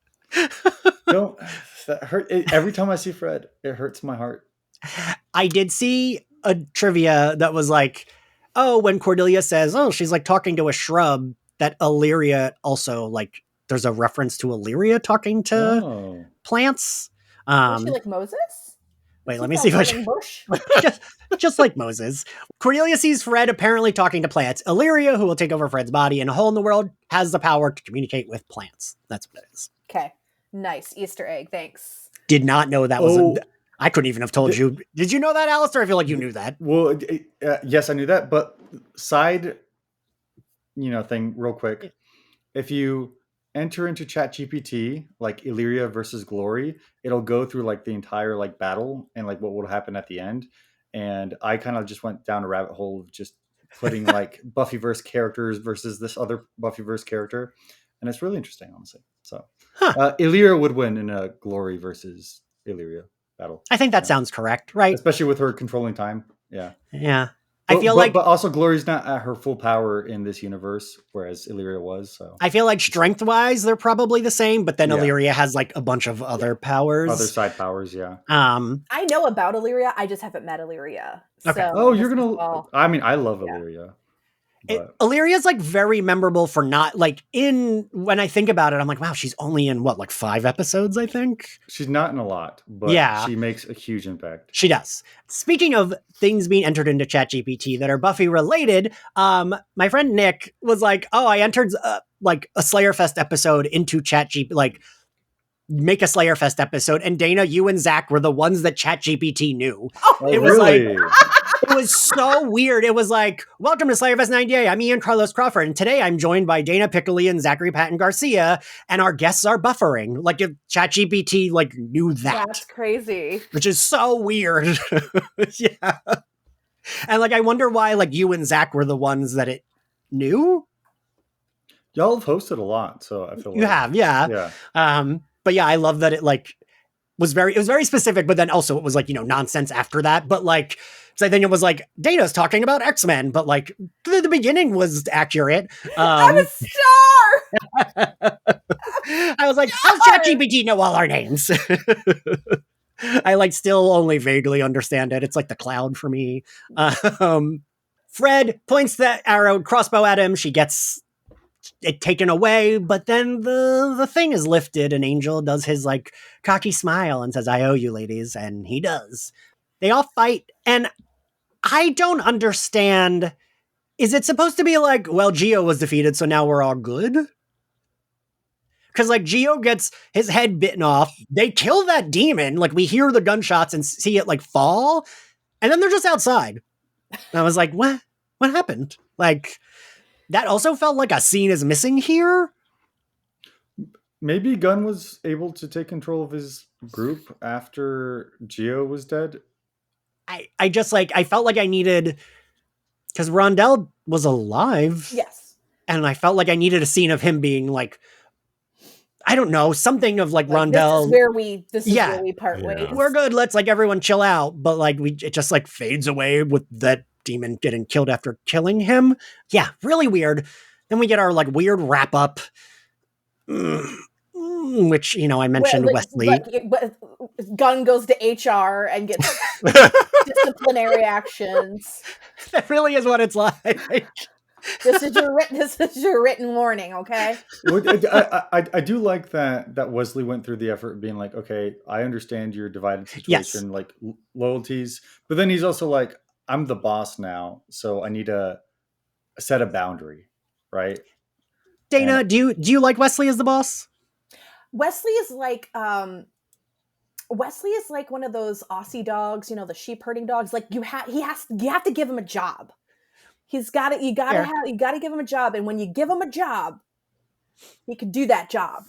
That hurt. Every time I see Fred, it hurts my heart. I did see a trivia that was like, oh, when Cordelia says, oh, she's like talking to a shrub, that Illyria also like, there's a reference to Illyria talking to plants. Was she like Moses? Wait, let me see if I bush. just like Moses. Cordelia sees Fred apparently talking to plants. Illyria, who will take over Fred's body in a hole in the world, has the power to communicate with plants. That's what it is. Okay. Nice. Easter egg. Thanks. Did not know that was I couldn't even have told you. Did you know that, Alastair? I feel like you knew that. Well, yes, I knew that. But side, thing real quick. Yeah. If you enter into ChatGPT, like Illyria versus Glory, it'll go through like the entire like battle and like what will happen at the end. And I kind of just went down a rabbit hole of just putting like Buffyverse characters versus this other Buffyverse character. And it's really interesting, honestly. So Illyria would win in a Glory versus Illyria battle. I think that sounds correct, right? Especially with her controlling time. Yeah. Yeah. But also Glory's not at her full power in this universe, whereas Illyria was. So I feel like strength-wise, they're probably the same, but then Illyria has like a bunch of other powers, other side powers. Yeah. I know about Illyria. I just haven't met Illyria. Okay. So you're gonna. I mean, I love Illyria. Illyria's like very memorable for not like when I think about it, I'm like, wow, she's only in what, like 5 episodes, I think? She's not in a lot, but she makes a huge impact. She does. Speaking of things being entered into ChatGPT that are Buffy related, my friend Nick was like, oh, I entered like a Slayerfest episode into ChatGPT, like make a Slayerfest episode, and Dana, you and Zach were the ones that ChatGPT knew. It was really? It was so weird. It was like, welcome to Slayerfest 98. I'm Ian Carlos Crawford, and today I'm joined by Dana Piccoli and Zachary Patton Garcia, and our guests are buffering. Like, if ChatGPT like knew that. That's crazy. Which is so weird. Yeah. And like, I wonder why like you and Zach were the ones that it knew. Y'all have hosted a lot, so I feel you have, yeah. But yeah, I love that it like was very specific, but then also it was like, nonsense after that. But like, so then it was like, Dana's talking about X-Men, but like the beginning was accurate. I'm a star! I was like, how's ChatGPT know all our names? I like still only vaguely understand it. It's like the cloud for me. Fred points that arrow crossbow at him. She gets it taken away, but then the thing is lifted and Angel does his like cocky smile and says, I owe you, ladies. And he does. They all fight. And I don't understand. Is it supposed to be like, well, Geo was defeated, so now we're all good? Because like Geo gets his head bitten off. They kill that demon. Like we hear the gunshots and see it like fall. And then they're just outside. And I was like, what happened? Like, that also felt like a scene is missing here. Maybe Gunn was able to take control of his group after Geo was dead. I just like, I felt like I needed, because Rondell was alive. Yes. And I felt like I needed a scene of him being like, I don't know, something of like Rondell. This is where we part ways. We're good. Let's like everyone chill out. But like it just like fades away with that demon getting killed after killing him. Yeah, really weird. Then we get our like weird wrap up, which I mentioned Wesley. Gunn goes to HR and gets disciplinary actions. That really is what it's like. This is your written warning, okay? I do like that Wesley went through the effort of being like, okay, I understand your divided situation, like loyalties, but then he's also like, I'm the boss now, so I need to set a boundary, right? Dana, do you like Wesley as the boss? Wesley is like one of those Aussie dogs, the sheep herding dogs. Like you have to give him a job. You gotta give him a job, and when you give him a job, he can do that job.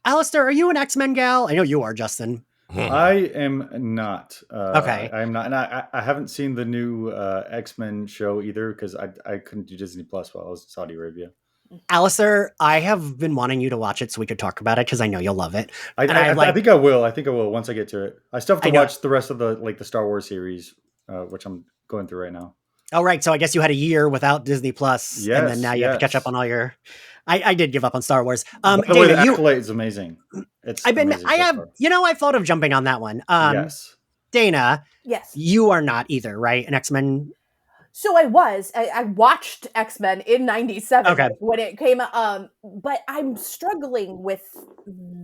Alastair, are you an X-Men gal? I know you are, Justin. I am not. Okay. I am not. And I haven't seen the new X-Men show either because I couldn't do Disney Plus while I was in Saudi Arabia. Alistair, I have been wanting you to watch it so we could talk about it because I know you'll love it. I think I will. I think I will once I get to it. I still have to watch the rest of the Star Wars series, which I'm going through right now. Oh, right. So I guess you had a year without Disney Plus, and then now you have to catch up on all your... I did give up on Star Wars. By the way, the Acolyte is amazing. I've thought of jumping on that one. Yes. Dana. Yes. You are not either, right? An X-Men. So I watched X-Men in '97 when it came out. But I'm struggling with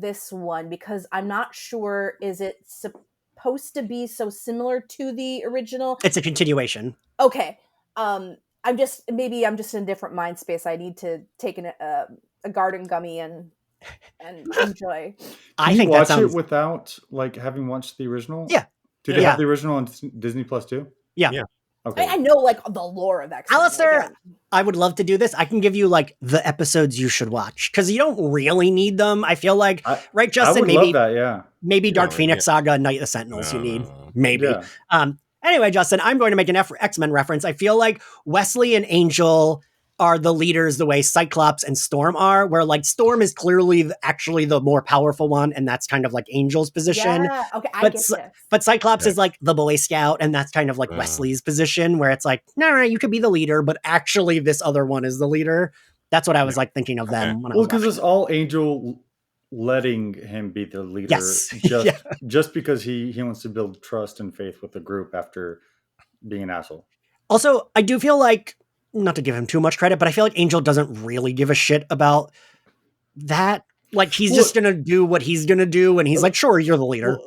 this one because I'm not sure, is it supposed to be so similar to the original? It's a continuation. Okay. I'm just in a different mind space. I need to take a garden gummy and enjoy. Can you watch it without like having watched the original? Yeah. Did they have the original on Disney Plus too? Yeah. Okay. I know like the lore of X-Men. Alastair, I would love to do this. I can give you like the episodes you should watch because you don't really need them. I feel like, right, Justin? I would love that, yeah. Maybe Dark Phoenix Saga, Night of the Sentinels you need. Maybe. Yeah. Anyway, Justin, I'm going to make an X-Men reference. I feel like Wesley and Angel are the leaders the way Cyclops and Storm are, where like Storm is clearly actually the more powerful one, and that's kind of like Angel's position. Yeah, okay, I get this. But Cyclops is like the Boy Scout, and that's kind of like Wesley's position, where it's like, no, you could be the leader, but actually this other one is the leader. That's what I was like thinking of them. When because it's all Angel letting him be the leader, just because he wants to build trust and faith with the group after being an asshole. Also, I do feel like, not to give him too much credit, but I feel like Angel doesn't really give a shit about that. Like, he's just going to do what he's going to do, and he's like, sure, you're the leader.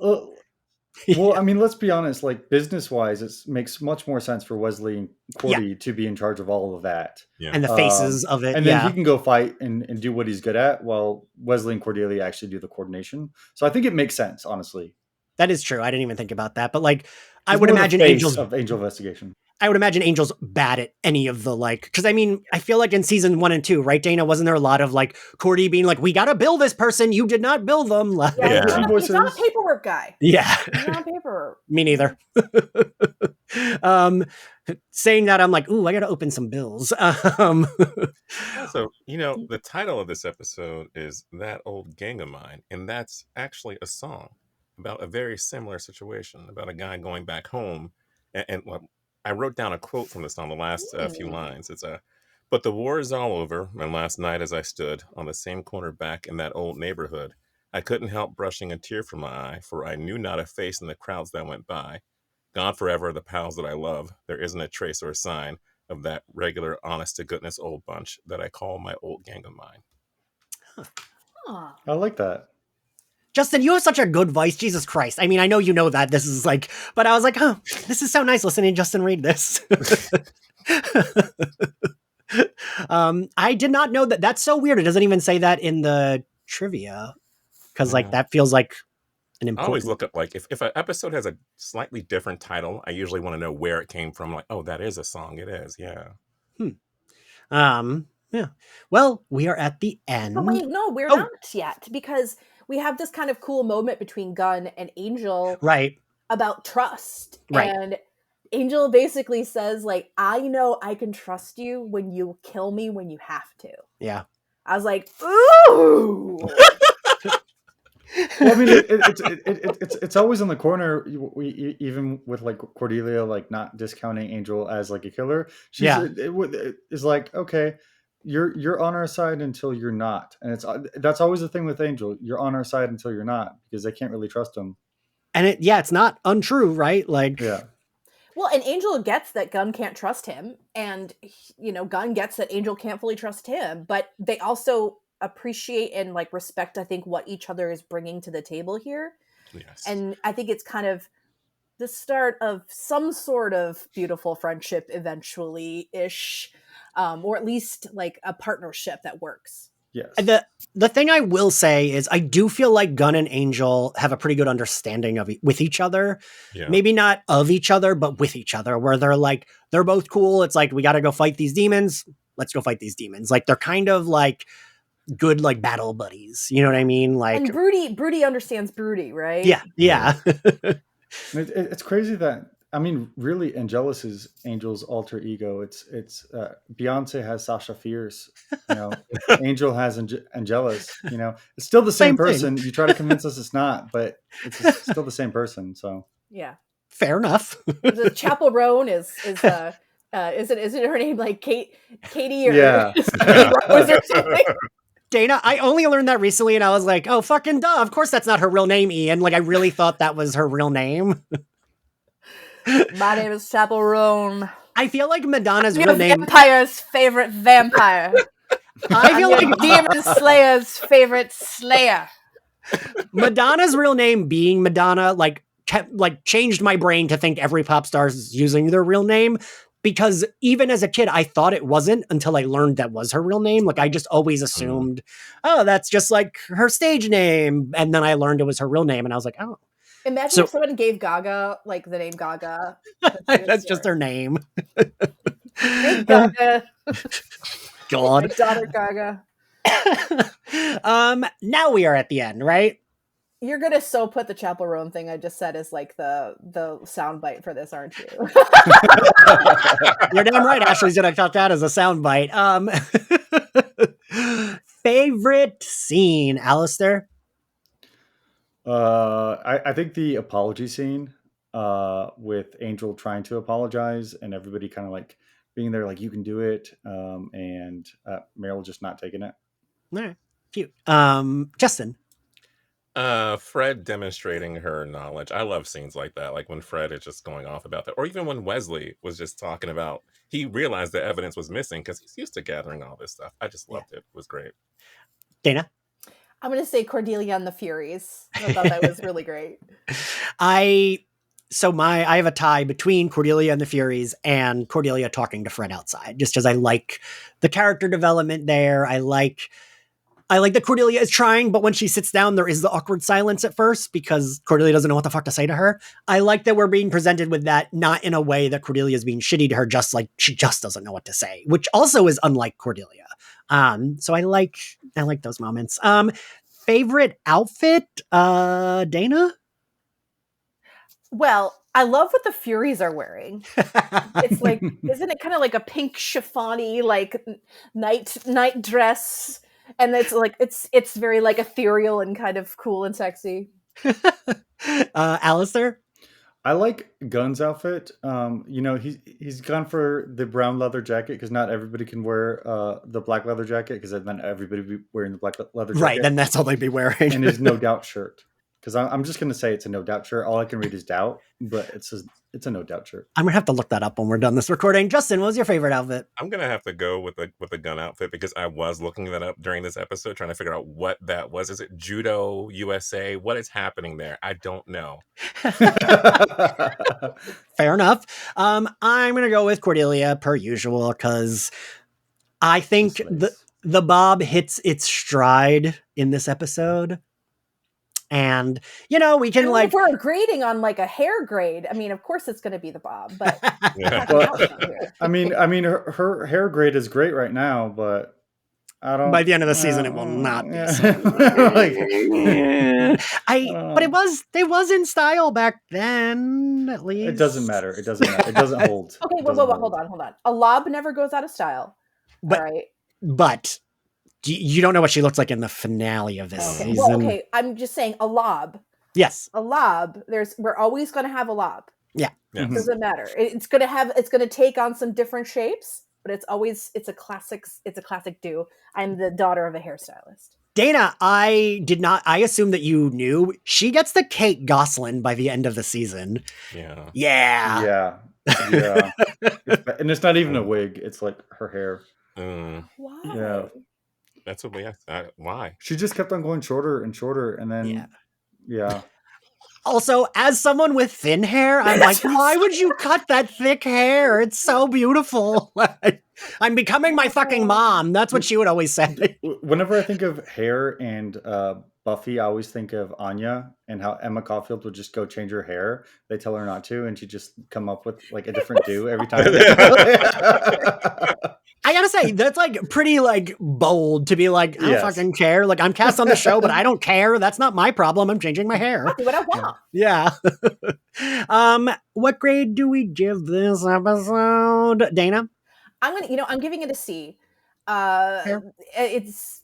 Well, I mean, let's be honest, like, business-wise, it makes much more sense for Wesley and Cordy to be in charge of all of that. Yeah. And the faces of it. And then he can go fight and do what he's good at, while Wesley and Cordelia actually do the coordination. So I think it makes sense, honestly. That is true. I didn't even think about that. But, like, I would imagine Angel Investigation. I would imagine Angel's bad at any of the like, because I mean, I feel like in season 1 and 2, right, Dana, wasn't there a lot of like Cordy being like, we got to bill this person, you did not bill them. He's not a paperwork guy. Yeah. He's not a paperwork. Me neither. Saying that, I'm like, ooh, I got to open some bills. So, the title of this episode is That Old Gang of Mine, and that's actually a song about a very similar situation, about a guy going back home and I wrote down a quote from the song, the last few lines. It's but the war is all over, and last night as I stood on the same corner back in that old neighborhood, I couldn't help brushing a tear from my eye, for I knew not a face in the crowds that went by. Gone forever the pals that I love, there isn't a trace or a sign of that regular, honest-to-goodness old bunch that I call my old gang of mine. Huh. I like that. Justin, you have such a good voice. Jesus Christ. I mean, I know you know that this is like, but I was like, oh, this is so nice listening to Justin read this. I did not know that. That's so weird. It doesn't even say that in the trivia. Because like, that feels like an important... I always look up, like, if an episode has a slightly different title, I usually want to know where it came from. Like, oh, that is a song. It is. Yeah. Yeah. Well, we are at the end. But wait, no, we're not yet, because we have this kind of cool moment between Gunn and Angel, right, about trust. Right. And Angel basically says, like, I know I can trust you when you kill me when you have to. Yeah. I was like, ooh. Well, I mean, it's always in the corner. Even with like Cordelia, like not discounting Angel as like a killer. It's like, okay, you're on our side until you're not, and that's always the thing with Angel. You're on our side until you're not, because they can't really trust him. And it's not untrue, right? Like, yeah. Well, and Angel gets that Gunn can't trust him, and Gunn gets that Angel can't fully trust him, but they also appreciate and like respect, I think, what each other is bringing to the table here. Yes. And I think it's kind of the start of some sort of beautiful friendship eventually ish, or at least like a partnership that works. Yes. The thing I will say is I do feel like Gunn and Angel have a pretty good understanding of with each other. Yeah. Maybe not of each other, but with each other, where they're both cool. It's like, we got to go fight these demons. Let's go fight these demons. Like, they're kind of like good, like, battle buddies. You know what I mean? Like, and Broody understands Broody, right? Yeah. It's crazy that, I mean, really, Angelus is Angel's alter ego. It's Beyonce has Sasha Fierce, Angel has Angelus, it's still the same person. You try to convince us it's not, but it's still the same person. So yeah, fair enough. The Chapel Roan is isn't her name like Katie or Rose or something? Dana, I only learned that recently, and I was like, oh, fucking duh. Of course that's not her real name, Ian. Like, I really thought that was her real name. My name is Chapel Roan. I feel like Madonna's real name... Vampire's favorite vampire. I feel like Demon Slayer's favorite slayer. Madonna's real name being Madonna, like changed my brain to think every pop star is using their real name. Because even as a kid, I thought it wasn't until I learned that was her real name. Like I just always assumed, oh, that's just like her stage name. And then I learned it was her real name. And I was like, oh. Imagine if someone gave Gaga like the name Gaga. That's just her name. Hey, Gaga. God. My daughter Gaga. Now we are at the end, right? You're gonna put the Chapel Roan thing I just said as like the soundbite for this, aren't you? You're damn right. Ashley's gonna cut that as a soundbite. Favorite scene, Alastair? I think the apology scene with Angel trying to apologize and everybody kind of like being there, like, you can do it, and Meryl just not taking it. All right, cute. Justin. Fred demonstrating her knowledge. I love scenes like that, like when Fred is just going off about that, or even when Wesley was just talking about, he realized the evidence was missing because he's used to gathering all this stuff. I just loved it. It was great. Dana? I'm going to say Cordelia and the Furies. I thought that was really great. I have a tie between Cordelia and the Furies and Cordelia talking to Fred outside, just because I like the character development there. I like that Cordelia is trying, but when she sits down, there is the awkward silence at first because Cordelia doesn't know what the fuck to say to her. I like that we're being presented with that, not in a way that Cordelia is being shitty to her, just like she just doesn't know what to say, which also is unlike Cordelia. So I like those moments. Favorite outfit, Dana? Well, I love what the Furies are wearing. It's like, isn't it kind of like a pink chiffony, like night dress? And it's like, it's very like ethereal and kind of cool and sexy. Alastair? I like Gunn's outfit. He's gone for the brown leather jacket because not everybody can wear the black leather jacket, because then everybody would be wearing the black leather jacket. Right, then that's all they'd be wearing. And his No Doubt shirt. Because I'm just going to say it's a No Doubt shirt. All I can read is doubt, but it's a No Doubt shirt. I'm going to have to look that up when we're done this recording. Justin, what was your favorite outfit? I'm going to have to go with the Gun outfit because I was looking that up during this episode, trying to figure out what that was. Is it Judo USA? What is happening there? I don't know. Fair enough. I'm going to go with Cordelia per usual because I think the Bob hits its stride in this episode. And, we can if we're grading on like a hair grade, I mean, of course it's going to be the Bob, but I mean, her hair grade is great right now, but I don't. By the end of the season, it will not be. But it was in style back then, at least. It doesn't matter. It doesn't hold. Okay, hold on. A lob never goes out of style. But, all right. But you don't know what she looks like in the finale of this season. Well, okay, I'm just saying a lob. Yes. A lob. We're always going to have a lob. Yeah. It doesn't matter. It's going to take on some different shapes, but it's a classic do. I'm the daughter of a hairstylist. Dana, I assumed that you knew. She gets the Kate Gosselin by the end of the season. Yeah. Yeah. And it's not even a wig. It's like her hair. Why? Yeah. That's what we asked. Why? She just kept on going shorter and shorter, and then yeah. Also, as someone with thin hair, I'm like, why would you cut that thick hair? It's so beautiful. I'm becoming my fucking mom. That's what she would always say. Whenever I think of hair and Buffy, I always think of Anya and how Emma Caulfield would just go change her hair. They tell her not to, and she just come up with like a different do every time. I gotta say, that's like pretty like bold to be like, I don't fucking care. Like, I'm cast on the show, but I don't care. That's not my problem. I'm changing my hair. I'll do what I want. Yeah. What grade do we give this episode, Dana? I'm giving it a C. It's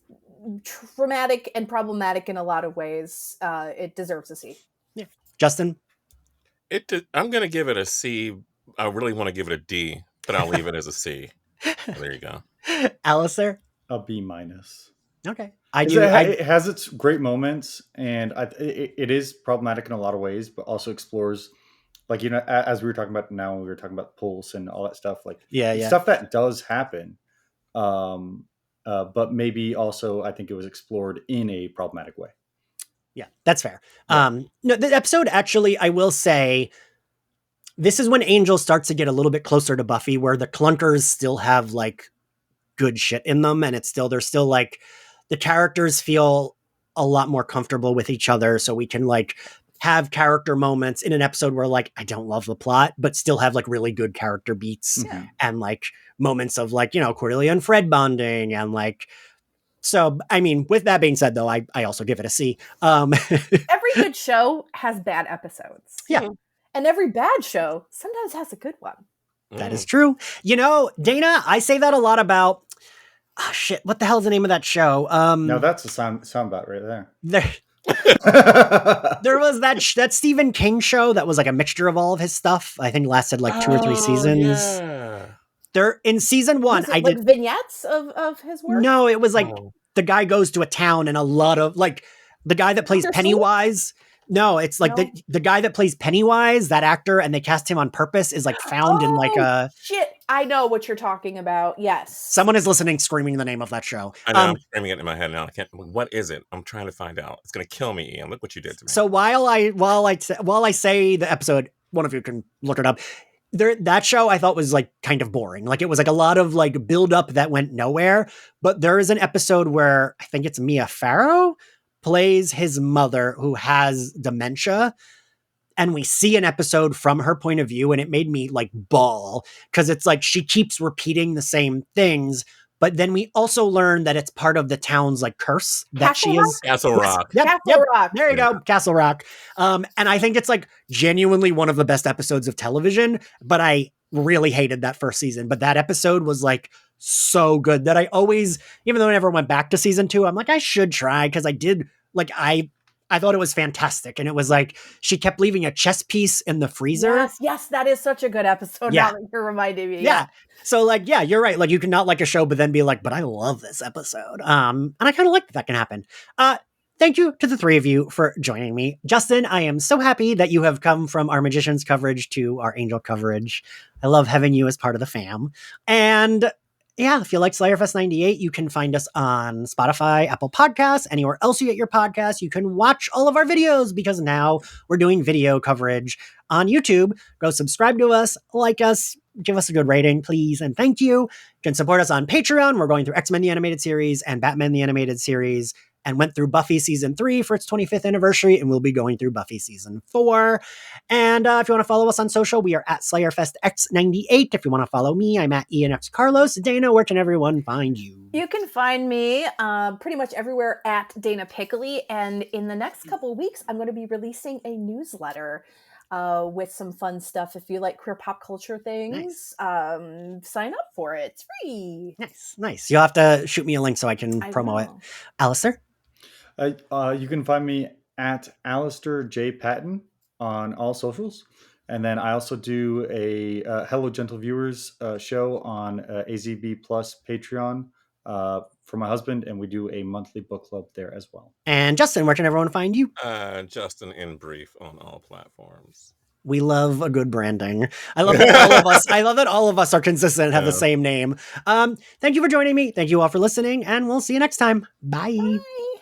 traumatic and problematic in a lot of ways. It deserves a C. Yeah. Justin? I'm gonna give it a C. I really want to give it a D, but I'll leave it as a C. There you go. Alastair? A B-. Okay. It has its great moments, and it is problematic in a lot of ways, but also explores, like, as we were talking about now, we were talking about Pulse and all that stuff, like stuff that does happen. But maybe also I think it was explored in a problematic way. Yeah, that's fair. Yeah. No, the episode actually, I will say, this is when Angel starts to get a little bit closer to Buffy, where the clunkers still have like good shit in them, and they're still like the characters feel a lot more comfortable with each other, so we can like have character moments in an episode where like I don't love the plot, but still have like really good character beats Mhm. and like moments of like, you know, Cordelia and Fred bonding and like. So, I mean, with that being said, though, I also give it a C. Every good show has bad episodes. Yeah. And every bad show sometimes has a good one. That is true. You know, Dana, I say that a lot about. Oh, shit. What the hell is the name of that show? Now that's a soundbite right there. There was that Stephen King show that was like a mixture of all of his stuff. I think it lasted like 2 or 3 seasons. Yeah. There in season 1, Was it like vignettes of his work? No, it was like the guy goes to a town and a lot of like the guy that plays Dr. Pennywise. No, it's like No? the guy that plays Pennywise, that actor, and they cast him on purpose, is like found in like a shit. I know what you're talking about. Yes. Someone is listening, screaming the name of that show. I know, I'm screaming it in my head now. I can't. What is it? I'm trying to find out. It's gonna kill me, Ian. Look what you did to me. So while I say the episode, one of you can look it up. That show I thought was like kind of boring. Like it was like a lot of like build up that went nowhere. But there is an episode where I think it's Mia Farrow plays his mother who has dementia. And we see an episode from her point of view, and it made me like bawl because it's like she keeps repeating the same things. But then we also learn that it's part of the town's like curse that Castle she is. Castle Rock. Yep, Castle Rock. There you go, Castle Rock. And I think it's like genuinely one of the best episodes of television. But I really hated that first season. But that episode was like so good that I always, even though I never went back to season 2, I'm like I should try because I did like I thought it was fantastic. And it was like she kept leaving a chess piece in the freezer. Yes, that is such a good episode. Yeah. Now that you're reminding me. Yeah. So like, yeah, you're right. Like you can not like a show, but then be like, but I love this episode. And I kind of like that can happen. Thank you to the 3 of you for joining me. Justin, I am so happy that you have come from our Magicians coverage to our Angel coverage. I love having you as part of the fam. And yeah, if you like Slayerfest 98, you can find us on Spotify, Apple Podcasts, anywhere else you get your podcasts. You can watch all of our videos because now we're doing video coverage on YouTube. Go subscribe to us, like us, give us a good rating, please, and thank you. You can support us on Patreon. We're going through X-Men the Animated Series and Batman the Animated Series, and went through Buffy Season 3 for its 25th anniversary, and we'll be going through Buffy Season 4. And if you want to follow us on social, we are at SlayerFestX98. If you want to follow me, I'm at ENX Carlos. Dana, where can everyone find you? You can find me pretty much everywhere at Dana Piccoli. And in the next couple of weeks, I'm going to be releasing a newsletter with some fun stuff. If you like queer pop culture things, sign up for it. It's free. Nice. You'll have to shoot me a link so I can promo it. Alastair? You can find me at Alastair J. Patton on all socials. And then I also do a Hello Gentle Viewers show on AZB Plus Patreon for my husband, and we do a monthly book club there as well. And Justin, where can everyone find you? Justin in brief on all platforms. We love a good branding. I love that all of us are consistent and have the same name. Thank you for joining me. Thank you all for listening, and we'll see you next time. Bye. Bye.